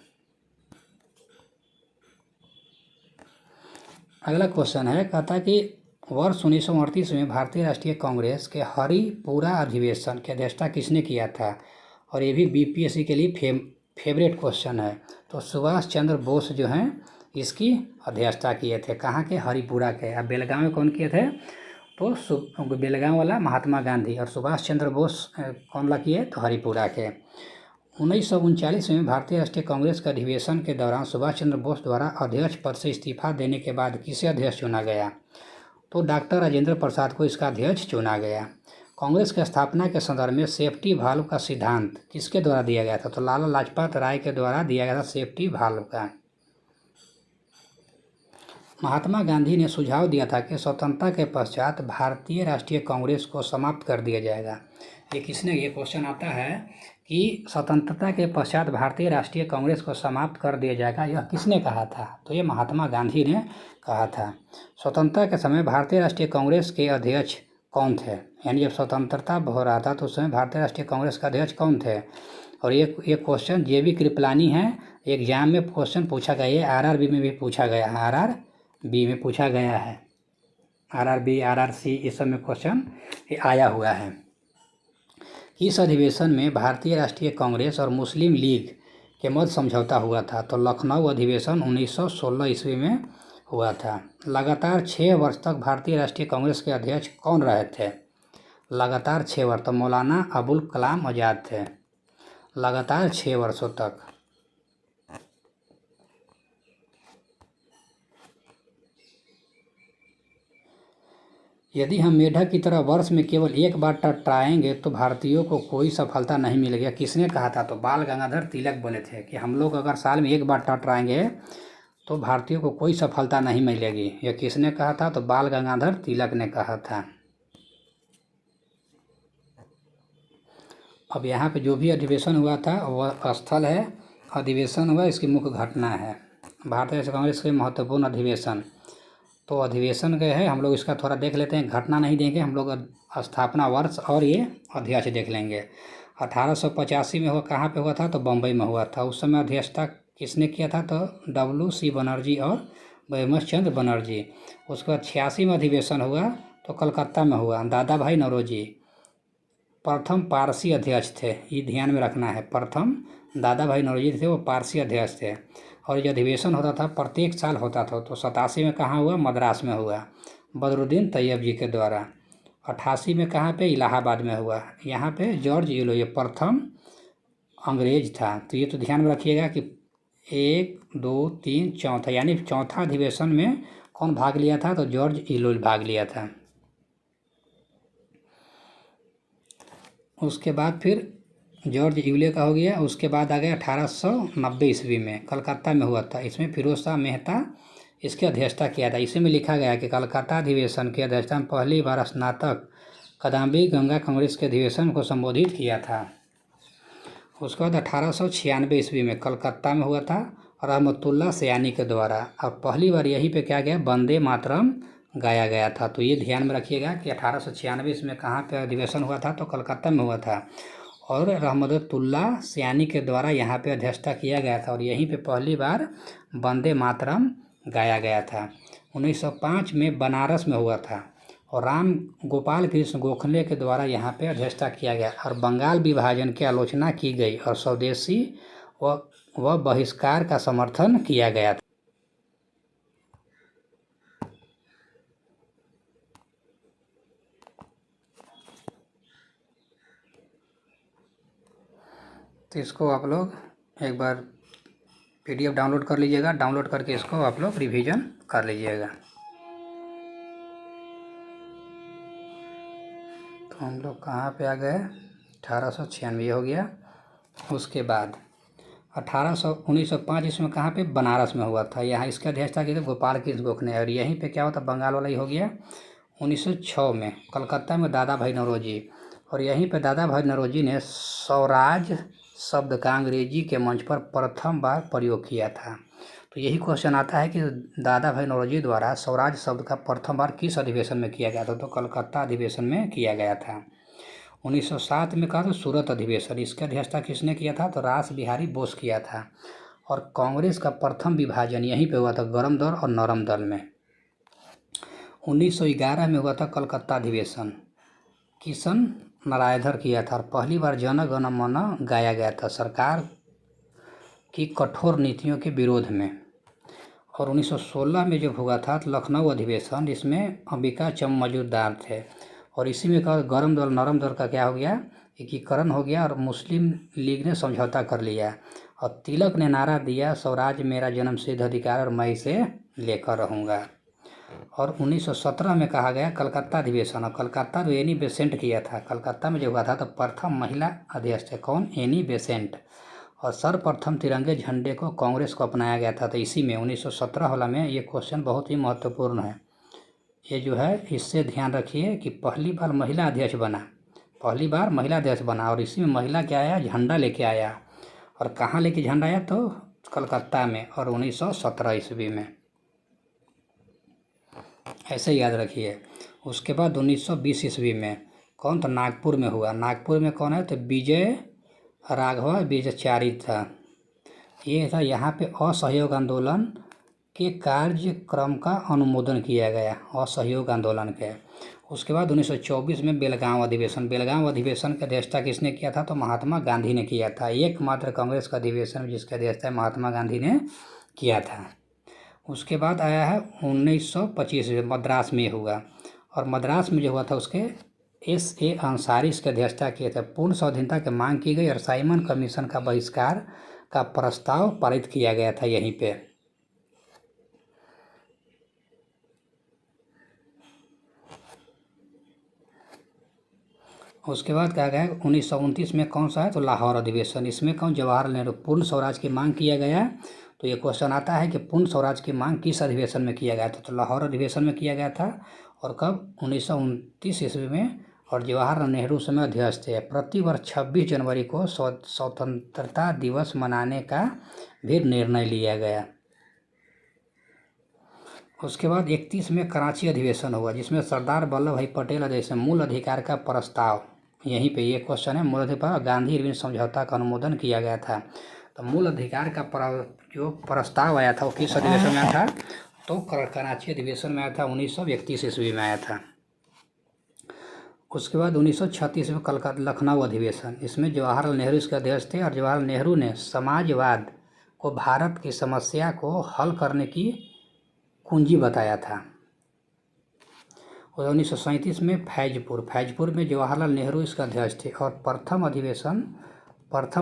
अगला क्वेश्चन है, कहता कि वर्ष 1938 में भारतीय राष्ट्रीय कांग्रेस के हरिपुरा अधिवेशन की अध्यक्षता किसने किया था? और ये भी BPSC के लिए फेवरेट क्वेश्चन है। तो सुभाष चंद्र बोस जो हैं इसकी अध्यक्षता किए थे। कहाँ के? हरिपुरा के। अब बेलगांव में कौन किए थे? तो बेलगांव वाला महात्मा गांधी और सुभाष चंद्र बोस कौन ला किए? तो हरिपुरा के। 1939 में भारतीय राष्ट्रीय कांग्रेस के अधिवेशन के दौरान सुभाष चंद्र बोस द्वारा अध्यक्ष पद से इस्तीफा देने के बाद किसे अध्यक्ष चुना गया? तो डॉक्टर राजेंद्र प्रसाद को इसका अध्यक्ष चुना गया। कांग्रेस की स्थापना के संदर्भ में सेफ्टी वाल्व का सिद्धांत किसके द्वारा दिया गया था? तो लाला लाजपत राय के द्वारा दिया गया था सेफ्टी वाल्व का। महात्मा गांधी ने सुझाव दिया था कि स्वतंत्रता के पश्चात भारतीय राष्ट्रीय कांग्रेस को समाप्त कर दिया जाएगा। ये क्वेश्चन आता है कि स्वतंत्रता के पश्चात भारतीय राष्ट्रीय कांग्रेस को समाप्त कर दिया जाएगा, यह किसने कहा था? तो ये महात्मा गांधी ने कहा था। स्वतंत्रता के समय भारतीय राष्ट्रीय कांग्रेस के अध्यक्ष कौन थे? यानी जब स्वतंत्रता हो रहा था तो उस समय भारतीय राष्ट्रीय कांग्रेस का अध्यक्ष कौन थे? और ये क्वेश्चन JB कृपलानी है, एग्जाम में क्वेश्चन पूछा गया है। RRB में भी पूछा गया है, RRB में पूछा गया है, RRB RRC इस सब में क्वेश्चन आया हुआ है। किस अधिवेशन में भारतीय राष्ट्रीय कांग्रेस और मुस्लिम लीग के मध्य समझौता हुआ था? तो लखनऊ अधिवेशन 1916 ईस्वी में हुआ था। लगातार 6 वर्ष तक भारतीय राष्ट्रीय कांग्रेस के अध्यक्ष कौन रहे थे? लगातार 6 वर्ष, तो मौलाना अबुल कलाम आज़ाद थे, लगातार 6 वर्षों तक। यदि हम मेढक की तरह वर्ष में केवल एक बार टकराएंगे तो भारतीयों को कोई सफलता नहीं मिलेगी। किसने कहा था? तो बाल गंगाधर तिलक बोले थे कि हम लोग अगर साल में एक बार टकराएंगे तो भारतीयों को कोई सफलता नहीं मिलेगी। यह किसने कहा था? तो बाल गंगाधर तिलक ने कहा था। अब यहाँ पे जो भी अधिवेशन हुआ था वह स्थल है, अधिवेशन हुआ, इसकी मुख्य घटना है। भारतीय कांग्रेस के महत्वपूर्ण अधिवेशन, तो अधिवेशन गए हैं हम लोग, इसका थोड़ा देख लेते हैं, घटना नहीं देंगे हम लोग, स्थापना वर्ष और ये अध्यक्ष देख लेंगे। 1885 में हुआ, कहाँ पे हुआ था? तो बम्बई में हुआ था। उस समय अध्यक्षता किसने किया था? तो WC बनर्जी और बैमसचंद्र बनर्जी। उसके बाद 86 में अधिवेशन हुआ तो कलकत्ता में हुआ, दादा भाई नौरोजी प्रथम पारसी अध्यक्ष थे, ये ध्यान में रखना है। प्रथम दादा भाई नौरोजी थे, वो पारसी अध्यक्ष थे। और ये अधिवेशन होता था प्रत्येक साल होता था। तो 87 में कहाँ हुआ? मद्रास में हुआ, बदरुद्दीन तैयब जी के द्वारा। 88 में कहाँ पे? इलाहाबाद में हुआ। यहाँ पे जॉर्ज इलो ये प्रथम अंग्रेज था। तो ये तो ध्यान में रखिएगा कि 1, 2, 3 चौथा, यानी चौथा अधिवेशन में कौन भाग लिया था? तो जॉर्ज इलो भाग लिया था। उसके बाद फिर जॉर्ज इवले का हो गया। उसके बाद आ गया 1890 ईस्वी में, कलकत्ता में हुआ था। इसमें फिरोज शाह मेहता इसकी अध्यक्षता किया था। इसी में लिखा गया कि कलकत्ता अधिवेशन की अध्यक्षता में पहली बार स्नातक कदाम्बी गंगा कांग्रेस के अधिवेशन को संबोधित किया था। उसके बाद 1896 ईस्वी में कलकत्ता में हुआ था रहमतुल्लाह सयानी के द्वारा, और पहली बार यहीं पे क्या गया? वंदे मातरम गाया गया था। तो ये ध्यान में रखिएगा कि 1896 में कहाँ पे अधिवेशन हुआ था? तो कलकत्ता में हुआ था, और रहमतुल्लाह सयानी के द्वारा यहाँ पे अध्यक्षता किया गया था, और यहीं पे पहली बार वंदे मातरम गाया गया था। 1905 में बनारस में हुआ था, और राम गोपाल कृष्ण गोखले के द्वारा यहाँ पे अध्यक्षता किया गया, और बंगाल विभाजन की आलोचना की गई, और स्वदेशी व बहिष्कार का समर्थन किया गया था। तो इसको आप लोग एक बार PDF डाउनलोड कर लीजिएगा, डाउनलोड करके इसको आप लोग रिवीजन कर लीजिएगा। तो हम लोग कहाँ पे आ गए? 1896 हो गया। उसके बाद 1905 इसमें कहाँ पे? बनारस में हुआ था। यहाँ इसका अध्यक्षता किया था गोपाल कृष्ण गोखले, और यहीं पे क्या होता? बंगाल वाला ही हो गया। 1906 में कलकत्ता में दादा भाई नौरोजी, और यहीं पे दादा भाई नौरोजी ने स्वराज शब्द का अंग्रेजी के मंच पर प्रथम बार प्रयोग किया था। तो यही क्वेश्चन आता है कि दादा भाई नौरोजी द्वारा स्वराज शब्द का प्रथम बार किस अधिवेशन में किया गया था? तो कलकत्ता अधिवेशन में किया गया था। 1907 में कहा तो सूरत अधिवेशन, इसकी अध्यक्षता किसने किया था? तो रास बिहारी बोस किया था। और कांग्रेस का प्रथम विभाजन यहीं पे हुआ था, गरम दल और नरम दल में। 1911 में हुआ था कलकत्ता अधिवेशन, किशन नारायणधर किया था, और पहली बार जन गण मन गाया गया था सरकार की कठोर नीतियों के विरोध में। और 1916 में जब हुआ था तो लखनऊ अधिवेशन, इसमें अंबिका चंद मौजूददार थे, और इसी में कहा गरम दल नरम दल का क्या हो गया? एकीकरण हो गया, और मुस्लिम लीग ने समझौता कर लिया, और तिलक ने नारा दिया स्वराज मेरा जन्मसिद्ध अधिकार और मैं इसे लेकर रहूँगा। और 1917 में कहा गया कलकत्ता अधिवेशन, और कलकत्ता तो एनी बेसेंट किया था। कलकत्ता में जो हुआ था तो प्रथम महिला अध्यक्ष थे, कौन? Annie Besant. और सर्वप्रथम तिरंगे झंडे को कांग्रेस को अपनाया गया था। तो इसी में 1917 वाला में ये क्वेश्चन बहुत ही महत्वपूर्ण है, ये जो है इससे ध्यान रखिए कि पहली बार महिला अध्यक्ष बना, पहली बार महिला अध्यक्ष बना, और इसी में महिला क्या आया? झंडा लेके आया। और कहाँ लेके झंडा आया? तो कलकत्ता में, और 1917 ईस्वी में, ऐसे याद रखिए। उसके बाद 1920 ईस्वी में कौन था? नागपुर में हुआ। नागपुर में कौन है? तो विजय राघव विजयचारी था। ये था यहाँ पे असहयोग आंदोलन के कार्यक्रम का अनुमोदन किया गया, असहयोग आंदोलन के। उसके बाद 1924 में बेलगांव अधिवेशन। बेलगांव अधिवेशन की अध्यक्षता किसने किया था? तो महात्मा गांधी ने किया था। एकमात्र कांग्रेस का अधिवेशन जिसकी अध्यक्षता महात्मा गांधी ने किया था। उसके बाद आया है 1925 में मद्रास में हुआ, और मद्रास में जो हुआ था उसके S.A. अंसारी इसकी अध्यक्षता किए थे। पूर्ण स्वाधीनता की मांग की गई और साइमन कमीशन का बहिष्कार का प्रस्ताव पारित किया गया था यहीं पे। उसके बाद क्या गया 1929 में कौन सा है? तो लाहौर अधिवेशन। इसमें कौन? जवाहरलाल नेहरू। पूर्ण स्वराज की मांग किया गया। तो ये क्वेश्चन आता है कि पूर्ण स्वराज की मांग किस अधिवेशन में किया गया था? तो लाहौर अधिवेशन में किया गया था। और कब? 1929 ईस्वी में। और जवाहरलाल नेहरू समय अध्यक्ष थे। प्रतिवर्ष 26 जनवरी को स्वतंत्रता दिवस मनाने का भी निर्णय लिया गया। उसके बाद 31 में कराची अधिवेशन हुआ, जिसमें सरदार वल्लभ भाई पटेल अधिवेशन मूल अधिकार का प्रस्ताव, यहीं पे ये क्वेश्चन है, मूल अधिकार गांधी इरविन समझौता का अनुमोदन किया गया था। तो मूल अधिकार का जो प्रस्ताव आया था वो किस अधिवेशन में आया था? तो कराची अधिवेशन में आया था, 1931 ईस्वी में आया था। उसके बाद 1936 में कलकत्ता लखनऊ अधिवेशन। इसमें जवाहरलाल नेहरू इसके अध्यक्ष थे और जवाहरलाल नेहरू ने समाजवाद को भारत की समस्या को हल करने की कुंजी बताया था। और 1937 में फैजपुर में जवाहरलाल नेहरू इसका अध्यक्ष थे। और प्रथम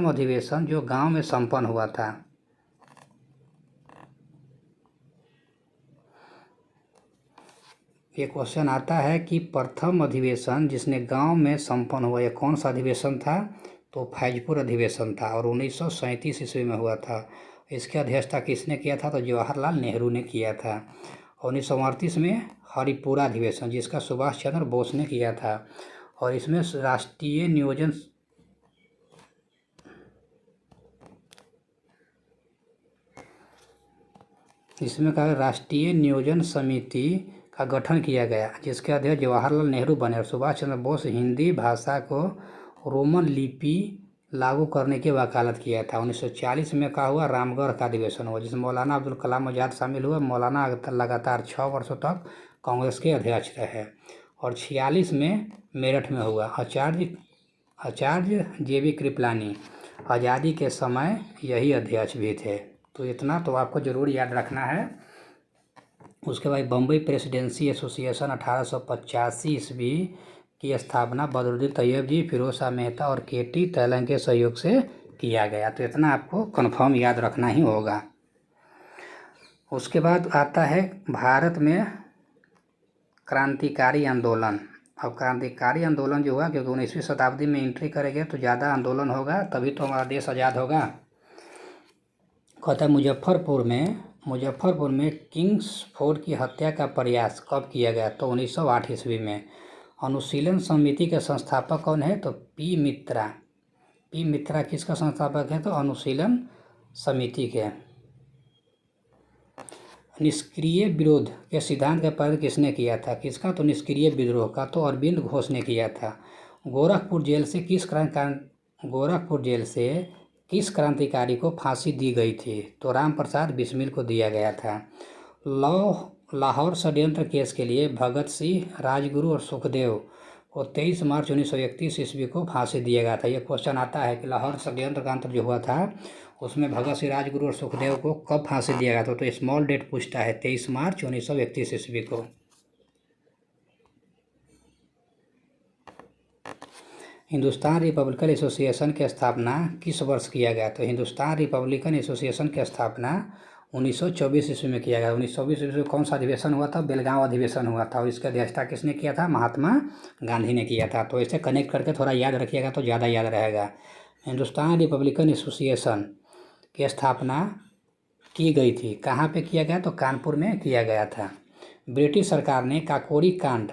अधिवेशन जो गांव में संपन्न हुआ था, ये क्वेश्चन आता है कि प्रथम अधिवेशन जिसने गांव में संपन्न हुआ, ये कौन सा अधिवेशन था? तो फैजपुर अधिवेशन था और 1937 ईस्वी में हुआ था। इसकी अध्यक्षता किसने किया था? तो जवाहरलाल नेहरू ने किया था। 1938 में हरिपुरा अधिवेशन, जिसका सुभाष चंद्र बोस ने किया था। और इसमें राष्ट्रीय नियोजन राष्ट्रीय नियोजन समिति का गठन किया गया, जिसके अध्यक्ष जवाहरलाल नेहरू बने और सुभाष चंद्र बोस हिंदी भाषा को रोमन लिपि लागू करने की वकालत किया था। 1940 में क्या हुआ? रामगढ़ का अधिवेशन हुआ, जिसमें मौलाना अब्दुल कलाम आज़ाद शामिल हुआ। मौलाना लगातार 6 वर्षों तक कांग्रेस के अध्यक्ष रहे। और 46 में मेरठ में हुआ। आचार्य JV कृपलानी आज़ादी के समय यही अध्यक्ष भी थे। तो इतना तो आपको ज़रूर याद रखना है। उसके बाद बम्बई प्रेसिडेंसी एसोसिएशन 1885 ईस्वी की स्थापना बदरुद्दीन तैयब जी, फिरोज शाह मेहता और KT तैलंग के सहयोग से किया गया। तो इतना आपको कन्फर्म याद रखना ही होगा। उसके बाद आता है भारत में क्रांतिकारी आंदोलन। अब क्रांतिकारी आंदोलन जो हुआ, क्योंकि 19वीं शताब्दी में एंट्री करेंगे तो ज़्यादा आंदोलन होगा, तभी तो हमारा देश आज़ाद होगा। कहता है मुजफ्फरपुर में किंग्सफोर्ड की हत्या का प्रयास कब किया गया? तो 1908 ईस्वी में। अनुशीलन समिति के संस्थापक कौन है? तो P. मित्रा किसका संस्थापक है? तो अनुशीलन समिति के। निष्क्रिय विरोध के सिद्धांत का पालन किसने किया था? किसका? तो निष्क्रिय विद्रोह का तो अरविंद घोष ने किया था। गोरखपुर जेल से किस क्रांतिकारी को फांसी दी गई थी? तो राम प्रसाद बिस्मिल को दिया गया था। लाहौर षड्यंत्र केस के लिए भगत सिंह, राजगुरु और सुखदेव को 23 मार्च 1931 ईस्वी को फांसी दिया गया था। यह क्वेश्चन आता है कि लाहौर षड्यंत्र कांड जो हुआ था उसमें भगत सिंह, राजगुरु और सुखदेव को कब फांसी दिया गया था? तो स्मॉल डेट पूछता है, 23 मार्च 1931 ईस्वी को। हिंदुस्तान रिपब्लिकन एसोसिएशन की स्थापना किस वर्ष किया गया? तो हिंदुस्तान रिपब्लिकन एसोसिएशन की स्थापना 1924 ईस्वी में किया गया। 1924 ईस्वी में कौन सा अधिवेशन हुआ था? बेलगांव अधिवेशन हुआ था। और इसकी अध्यक्षता किसने किया था? महात्मा गांधी ने किया था। तो इसे कनेक्ट करके थोड़ा याद रखिएगा तो ज़्यादा याद रहेगा। हिंदुस्तान रिपब्लिकन एसोसिएशन की स्थापना की गई थी, कहाँ पे किया गया? तो कानपुर में किया गया था। ब्रिटिश सरकार ने काकोरी कांड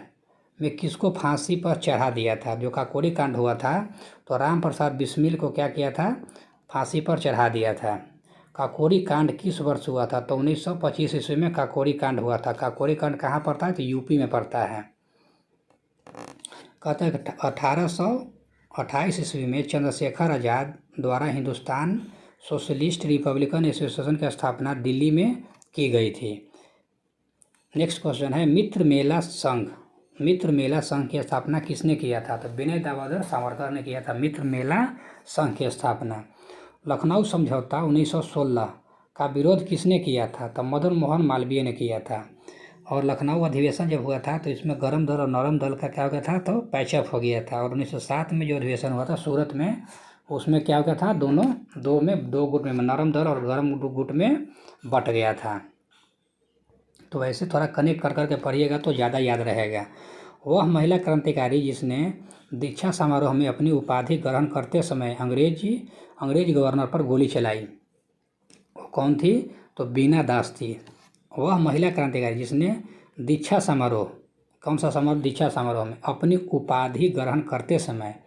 में किसको फांसी पर चढ़ा दिया था? जो काकोरी कांड हुआ था तो राम प्रसाद बिस्मिल को क्या किया था? फांसी पर चढ़ा दिया था। काकोरी कांड किस वर्ष हुआ था? तो 1925 ईस्वी में काकोरी कांड हुआ था। काकोरी कांड कहाँ पड़ता है? तो यूपी में पड़ता है। कहते हैं 1828 ईस्वी में चंद्रशेखर आज़ाद द्वारा हिंदुस्तान सोशलिस्ट रिपब्लिकन एसोसिएशन की स्थापना दिल्ली में की गई थी। नेक्स्ट क्वेश्चन है मित्र मेला संघ। मित्र मेला संघ की स्थापना किसने किया था? तो विनय दामोदर सावरकर ने किया था मित्र मेला संघ की स्थापना। लखनऊ समझौता 1916 का विरोध किसने किया था? तो मदन मोहन मालवीय ने किया था। और लखनऊ अधिवेशन जब हुआ था तो इसमें गर्म दल और नरम दल का क्या हो गया था? तो पैचअप हो गया था। और 1907 में जो अधिवेशन हुआ था सूरत में, उसमें क्या हो गया था? दो गुट में, नरम दल और गर्म गुट में बट गया था। तो ऐसे थोड़ा कनेक्ट कर करके पढ़िएगा तो ज़्यादा याद रहेगा। वह महिला क्रांतिकारी जिसने दीक्षा समारोह में अपनी उपाधि ग्रहण करते समय अंग्रेज गवर्नर पर गोली चलाई, वो कौन थी? तो बीना दास थी। वह महिला क्रांतिकारी जिसने दीक्षा समारोह, कौन सा समारोह? दीक्षा समारोह में अपनी उपाधि ग्रहण करते समय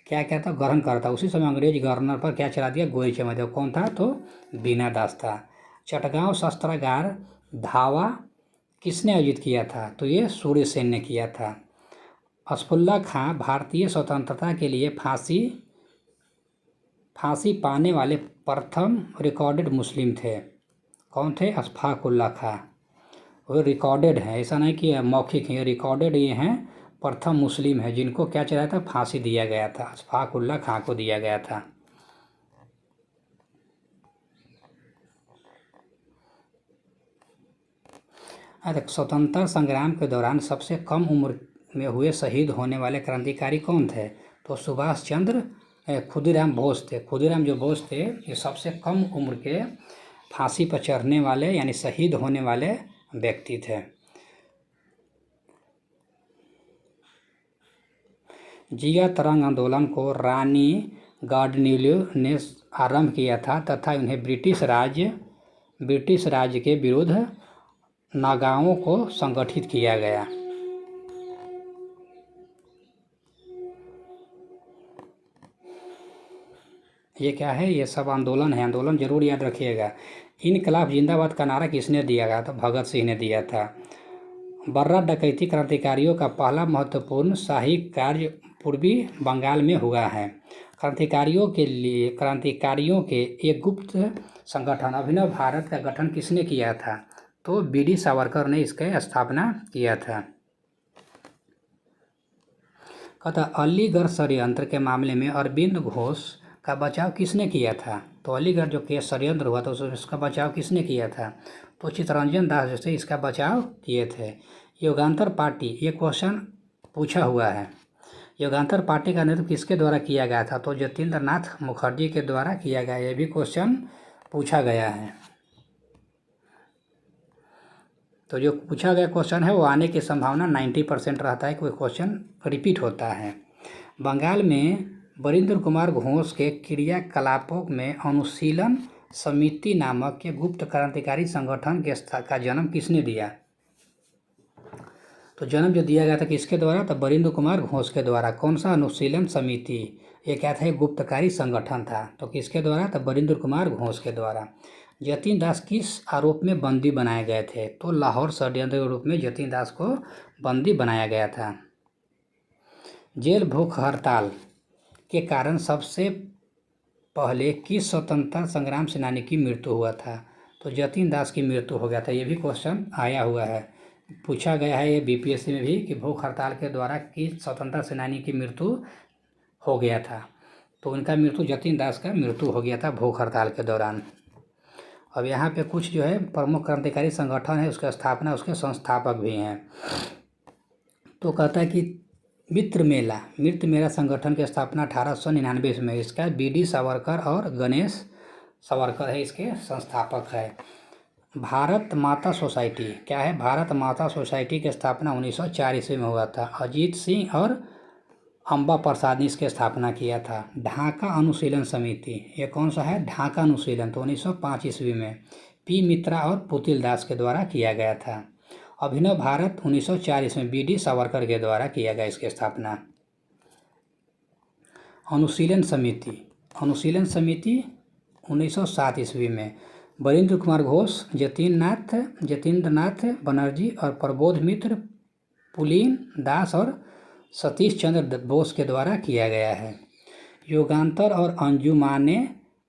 क्या क्या था? ग्रहण करता, उसी समय अंग्रेज गवर्नर पर क्या चला दिया? गोली चला दिया। कौन था? तो बीना दास था। चटगांव शस्त्रागार धावा किसने आयोजित किया था? तो ये सूर्य सेन ने किया था। असफुल्ला खां भारतीय स्वतंत्रता के लिए फांसी पाने वाले प्रथम रिकॉर्डेड मुस्लिम थे। कौन थे? अशफाक उल्ला खां। वो रिकॉर्डेड है, ऐसा नहीं कि मौखिक है, रिकॉर्डेड ये हैं, प्रथम मुस्लिम है जिनको क्या चलाया था? फांसी दिया गया था। अशफाक उल्ला खां को दिया गया था। स्वतंत्रता संग्राम के दौरान सबसे कम उम्र में हुए शहीद होने वाले क्रांतिकारी कौन थे? तो सुभाष चंद्र खुदीराम बोस थे। खुदीराम जो बोस थे ये सबसे कम उम्र के फांसी पर चढ़ने वाले यानी शहीद होने वाले व्यक्ति थे। जिया तरंग आंदोलन को रानी गार्डनिल्यू ने आरंभ किया था तथा उन्हें ब्रिटिश राज के विरुद्ध नागाओं को संगठित किया गया। ये क्या है? ये सब आंदोलन है, आंदोलन जरूर याद रखिएगा। इनकलाब जिंदाबाद का नारा किसने दिया गया? तो भगत सिंह ने दिया था। बर्रा डकैती क्रांतिकारियों का पहला महत्वपूर्ण शाही कार्य पूर्वी बंगाल में हुआ है। क्रांतिकारियों के एक गुप्त संगठन अभिनव भारत का गठन किसने किया था? तो बीडी सावरकर ने इसका स्थापना किया था। कहता अलीगढ़ षड्यंत्र के मामले में अरविंद घोष का बचाव किसने किया था? तो अलीगढ़ जो केस षड्यंत्र हुआ था उसका बचाव किसने किया था? तो चित्तरंजन दास जैसे इसका बचाव किए थे। युगांतर पार्टी, ये क्वेश्चन पूछा हुआ है। युगांतर पार्टी का नेतृत्व किसके द्वारा किया गया था? तो जतीन्द्र नाथ मुखर्जी के द्वारा किया गया। यह भी क्वेश्चन पूछा गया है। तो जो पूछा गया क्वेश्चन है वो आने की संभावना 90% रहता है, कोई क्वेश्चन रिपीट होता है। बंगाल में बरिंद्र कुमार घोष के क्रियाकलापों में अनुशीलन समिति नामक के गुप्त क्रांतिकारी संगठन का जन्म किसने दिया? तो जन्म जो दिया गया था किसके द्वारा? तो बरिंद्र कुमार घोष के द्वारा। कौन सा? अनुशीलन समिति। ये क्या था? गुप्तकारी संगठन था। तो किसके द्वारा? तो बरिंद्र कुमार घोष के द्वारा। जतीन दास किस आरोप में बंदी बनाए गए थे? तो लाहौर षड्यंत्र के रूप में जतीन दास को बंदी बनाया गया था। जेल भूख हड़ताल के कारण सबसे पहले किस स्वतंत्रता संग्राम सेनानी की मृत्यु हुआ था? तो जतीन दास की मृत्यु हो गया था। ये भी क्वेश्चन आया हुआ है, पूछा गया है ये बीपीएससी में भी कि भूख हड़ताल के द्वारा किस स्वतंत्रता सेनानी की मृत्यु हो गया था? तो उनका मृत्यु, जतीन दास का मृत्यु हो गया था भूख हड़ताल के दौरान। अब यहाँ पे कुछ जो है प्रमुख क्रांतिकारी संगठन है, उसका स्थापना, उसके संस्थापक भी हैं। तो कहता है कि मित्र मेला संगठन की स्थापना 1899 में। इसका बीडी सावरकर और गणेश सावरकर है, इसके संस्थापक है। भारत माता सोसाइटी क्या है? भारत माता सोसाइटी की स्थापना 1904 ईस्वी में हुआ था। अजीत सिंह और अम्बा प्रसाद ने इसकी स्थापना किया था। ढाका अनुशीलन समिति, ये कौन सा है? ढाका अनुशीलन, तो 1905 ईस्वी में पी मित्रा और पुतिल दास के द्वारा किया गया था। अभिनव भारत 1904 ईस्वी में बीडी सावरकर के द्वारा किया गया इसकी स्थापना। अनुशीलन समिति 1907 ईस्वी में बरिंद्र कुमार घोष, जतीन्द्र नाथ बनर्जी और प्रबोध मित्र, पुलिन दास और सतीश चंद्र बोस के द्वारा किया गया है। युगांतर और अंजुमाने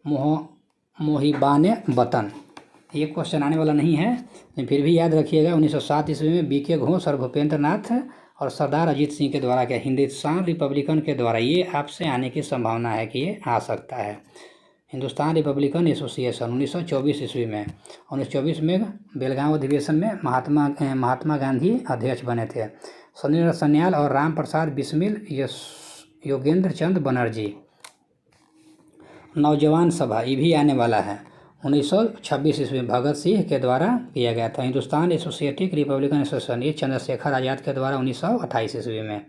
मोहिबाने वतन ये क्वेश्चन आने वाला नहीं है, लेकिन फिर भी याद रखिएगा। 1907 ईस्वी में B.K. घोष और भूपेंद्र नाथ और सरदार अजीत सिंह के द्वारा क्या हिंदुस्तान रिपब्लिकन के द्वारा, ये आपसे आने की संभावना है कि ये आ सकता है। हिंदुस्तान रिपब्लिकन एसोसिएशन 1924 ईस्वी में, 1924 में बेलगांव अधिवेशन में महात्मा गांधी अध्यक्ष बने थे। सनील सन्याल और राम प्रसाद बिस्मिल, योगेंद्र चंद बनर्जी। नौजवान सभा, ये भी आने वाला है, 1926 ईस्वी में भगत सिंह के द्वारा किया गया था। हिंदुस्तान एसोसिएटिक रिपब्लिकन एसोसिएशन, ये चंद्रशेखर आज़ाद के द्वारा 1928 ईस्वी में।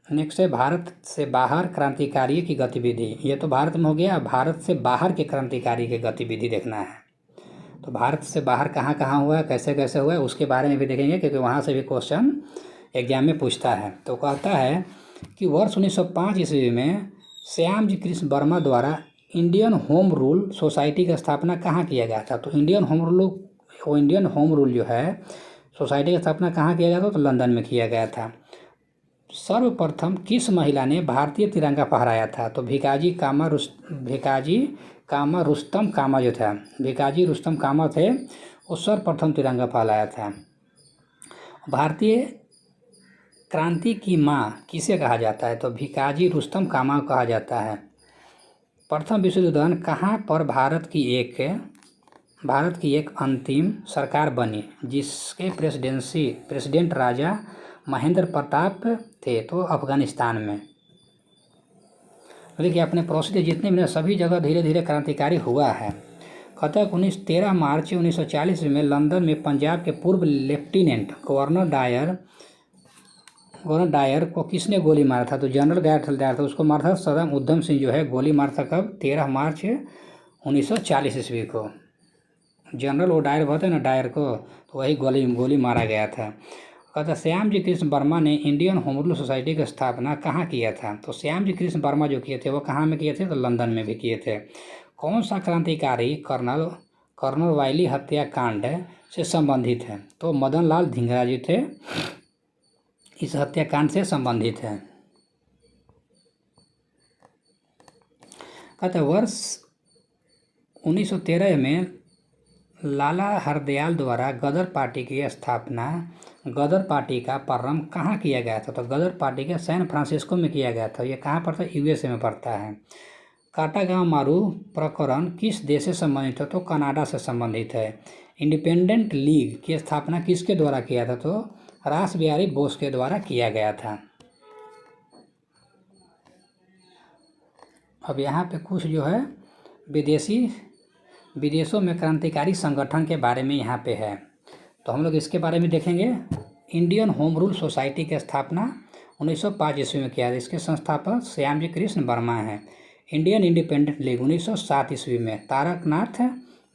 नेक्स्ट है भारत से बाहर क्रांतिकारी की गतिविधि। ये तो भारत में हो गया, भारत से बाहर के क्रांतिकारी की गतिविधि देखना है। तो भारत से बाहर कहाँ कहाँ हुआ है, कैसे कैसे हुआ है, उसके बारे में भी देखेंगे, क्योंकि वहाँ से भी क्वेश्चन एग्जाम में पूछता है। तो कहता है कि वर्ष 1905 ईस्वी में श्यामजी कृष्ण वर्मा द्वारा इंडियन होम रूल सोसाइटी की स्थापना कहाँ किया गया था। तो इंडियन होम रूल जो है सोसाइटी की स्थापना कहाँ किया गया था, तो लंदन में किया गया था। सर्वप्रथम किस महिला ने भारतीय तिरंगा फहराया था। तो भिकाजी कामा रुस्तम कामा जो था, भिकाजी रुस्तम कामा थे, वो सर्वप्रथम तिरंगा फहराया था। भारतीय क्रांति की माँ किसे कहा जाता है। तो भिकाजी रुस्तम कामा कहा जाता है। प्रथम विश्व युद्ध कहाँ पर भारत की एक अंतिम सरकार बनी, जिसके प्रेसिडेंट राजा महेंद्र प्रताप थे। तो अफगानिस्तान में। देखिए अपने पड़ोसी के जितने भी सभी जगह धीरे धीरे क्रांतिकारी हुआ है। कथक 13 मार्च 1940 में लंदन में पंजाब के पूर्व लेफ्टिनेंट गवर्नर डायर को किसने गोली मारा था। तो जनरल डायर था, उसको मारा था सदम उधम सिंह जो है, गोली मारा था कब, 13 मार्च 1940 ईस्वी को। जनरल वो डायर होते ना, डायर को, तो वही गोली मारा गया था। कहता श्यामजी कृष्ण वर्मा ने इंडियन होम रूल सोसाइटी की स्थापना कहाँ किया था। तो श्यामजी कृष्ण वर्मा जो किए थे वो कहाँ में किए थे, तो लंदन में भी किए थे। कौन सा क्रांतिकारी कर्नल वायली हत्याकांड से संबंधित है। तो मदन लाल धिंगरा जी थे, इस हत्याकांड से संबंधित है। कहते वर्ष 1913 में लाला हरदयाल द्वारा गदर पार्टी की स्थापना, गदर पार्टी का प्रारंभ कहाँ किया गया था। तो गदर पार्टी के सैन फ्रांसिस्को में किया गया था। ये कहाँ पड़ता है, USA में पड़ता है। काटागांव मारू प्रकरण किस देश से संबंधित है। तो कनाडा से संबंधित है। इंडिपेंडेंट लीग की स्थापना किसके द्वारा किया था। तो रास बिहारी बोस के द्वारा किया गया था। अब यहाँ पे कुछ जो है विदेशों में क्रांतिकारी संगठन के बारे में यहाँ पे है, तो हम लोग इसके बारे में देखेंगे। इंडियन होम रूल सोसाइटी की स्थापना 1905 ईस्वी में किया था। इसके संस्थापक श्यामजी कृष्ण वर्मा हैं। इंडियन इंडिपेंडेंट लीग 1907 ईस्वी में तारकनाथ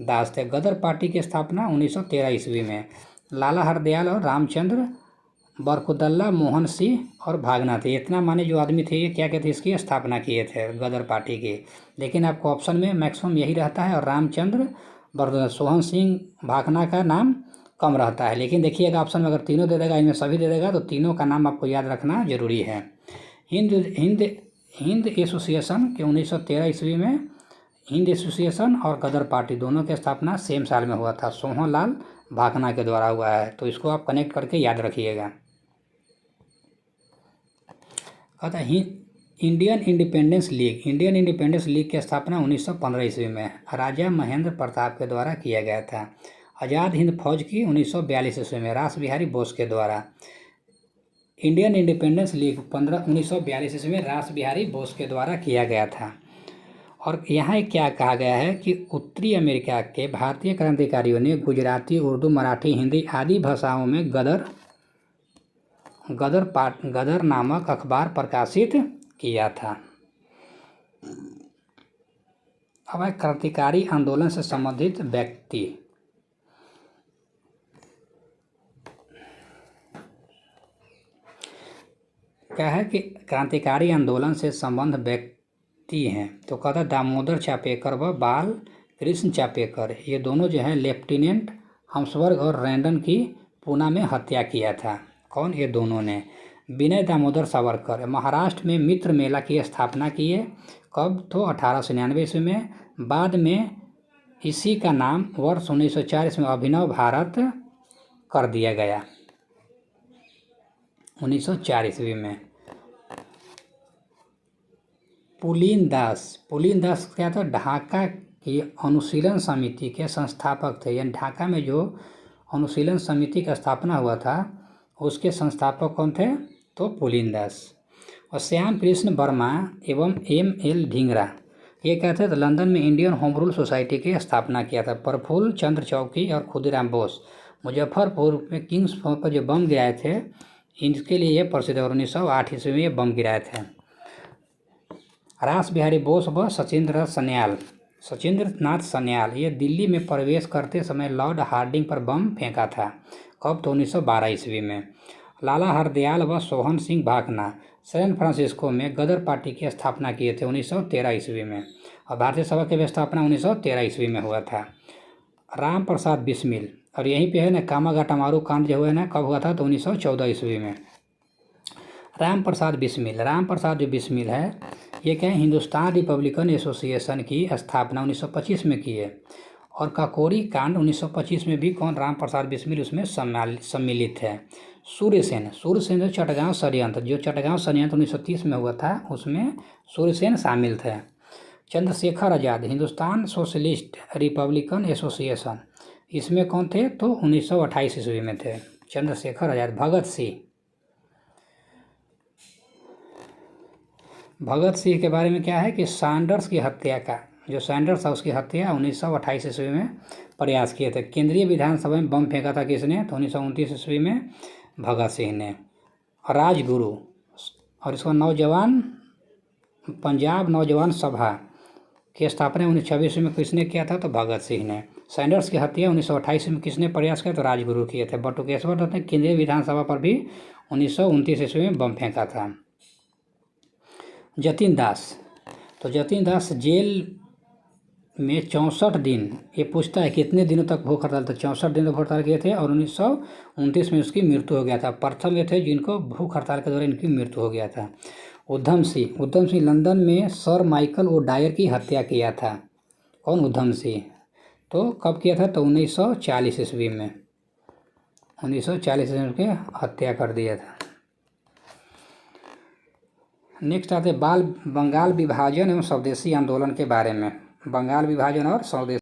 दास थे। गदर पार्टी की स्थापना 1913 ईस्वी में लाला हरदयाल और रामचंद्र बरकुदल्ला मोहन सिंह और भागना थे। इतना माने जो आदमी थे ये क्या कहते इसकी स्थापना किए थे गदर पार्टी की। लेकिन आपको ऑप्शन में मैक्सिमम यही रहता है, और रामचंद्र बरकुदल्ला सोहन सिंह भागना का नाम कम रहता है। लेकिन देखिएगा ऑप्शन में अगर तीनों दे देगा, इनमें सभी दे देगा, तो तीनों का नाम आपको याद रखना जरूरी है। हिंद एसोसिएशन के 1913 ईस्वी में हिंद एसोसिएशन और गदर पार्टी दोनों की स्थापना सेम साल में हुआ था, सोहनलाल भागना के द्वारा हुआ है। तो इसको आप कनेक्ट करके याद रखिएगा। अतः इंडियन इंडिपेंडेंस लीग की स्थापना 1915 ईस्वी में राजा महेंद्र प्रताप के द्वारा किया गया था। आज़ाद हिंद फौज की 1942 ईस्वी में रास बिहारी बोस के द्वारा। इंडियन इंडिपेंडेंस लीग 1942 ईस्वी में रास बिहारी बोस के द्वारा किया गया था। और यहाँ क्या कहा गया है कि उत्तरी अमेरिका के भारतीय क्रांतिकारियों ने गुजराती, उर्दू, मराठी, हिंदी आदि भाषाओं में गदर नामक अखबार प्रकाशित किया था। अब क्रांतिकारी आंदोलन से संबंधित व्यक्ति। क्या है कि क्रांतिकारी आंदोलन से संबंध व्यक्ति हैं, तो कहता दामोदर चापेकर व बाल कृष्ण चापेकर, ये दोनों जो है लेफ्टिनेंट हम्सबर्ग और रैंडन की पूना में हत्या किया था। कौन, ये दोनों ने। विनय दामोदर सावरकर महाराष्ट्र में मित्र मेला की स्थापना किए। कब? तो 1899 ईस्वी में। बाद में इसी का नाम वर्ष 1904 में अभिनव भारत कर दिया गया, 1904 ईस्वी में। पुलिन दास क्या था? ढाका की अनुशीलन समिति के संस्थापक थे। यानी ढाका में जो अनुशीलन समिति का स्थापना हुआ था उसके संस्थापक कौन थे? तो पुलिन दास। और श्याम कृष्ण वर्मा एवं M.L. ढींगरा ये क्या थे? तो लंदन में इंडियन होम रूल सोसाइटी की स्थापना किया था। प्रफुल्ल चंद्र चौकी और खुदीराम बोस मुजफ्फरपुर में किंग्स पर जो बम गिराए थे इनके लिए ये प्रसिद्ध है। 1908 ईस्वी में ये बम गिराए थे। रास बिहारी बोस व सचिंद्रनाथ सन्याल ये दिल्ली में प्रवेश करते समय लॉर्ड हार्डिंग पर बम फेंका था। कब? तो 1912 ईस्वी में। लाला हरदयाल व सोहन सिंह भाकना सैन फ्रांसिस्को में गदर पार्टी की स्थापना किए थे 1913 ईस्वी में। और भारतीय सभा की स्थापना 1913 ईस्वी में हुआ था। राम प्रसाद बिस्मिल, और यहीं पे है ना कामाघाटा मारू कांड जो हुआ है ना, कब हुआ था? तो 1914 ईस्वी में। राम प्रसाद जो बिस्मिल है ये क्या है? हिंदुस्तान रिपब्लिकन एसोसिएशन की स्थापना 1925 में की है। और काकोरी कांड 1925 में भी कौन? राम प्रसाद बिस्मिल उसमें सम्मिलित है। सूर्यसेन जो चटगांव षड्यंत्र 1930 में हुआ था उसमें सूर्यसेन शामिल थे। Chandrashekhar Azad Hindustan socialist Republican association इसमें कौन थे? तो 1928 ईस्वी में थे चंद्रशेखर आज़ाद। भगत सिंह के बारे में क्या है कि सैंडर्स की हत्या का जो सैंडर्स था उसकी हत्या 1928 ईस्वी में प्रयास किए थे। केंद्रीय विधानसभा में बम फेंका था किसने? तो 1929 ईस्वी में भगत सिंह ने। राजगुरु और इसका पंजाब नौजवान सभा की स्थापना 1926 ईस्वी में किसने किया था? तो भगत सिंह ने। सैंडर्स की हत्या 1928 में किसने प्रयास किया? तो राजगुरु किए थे। बटुकेश्वर दत्त ने केंद्रीय विधानसभा पर भी 1929 ईस्वी में बम फेंका था। जतिन दास जेल में 64 दिन, ये पूछता है कितने दिनों तक भूख हड़ताल था? 64 दिन तक भूख हड़ताल किए थे और 1929 में उसकी मृत्यु हो गया था। प्रथम ये थे जिनको भूख हड़ताल के दौरान इनकी मृत्यु हो गया था। उधम सिंह लंदन में सर माइकल ओ डायर की हत्या किया था। कौन? उधम सिंह। तो कब किया था? तो 1940 ईस्वी में 1940 ईस्वी में हत्या कर दिया था। नेक्स्ट आते बंगाल विभाजन एवं स्वदेशी आंदोलन के बारे में। बंगाल विभाजन और स्वदेशी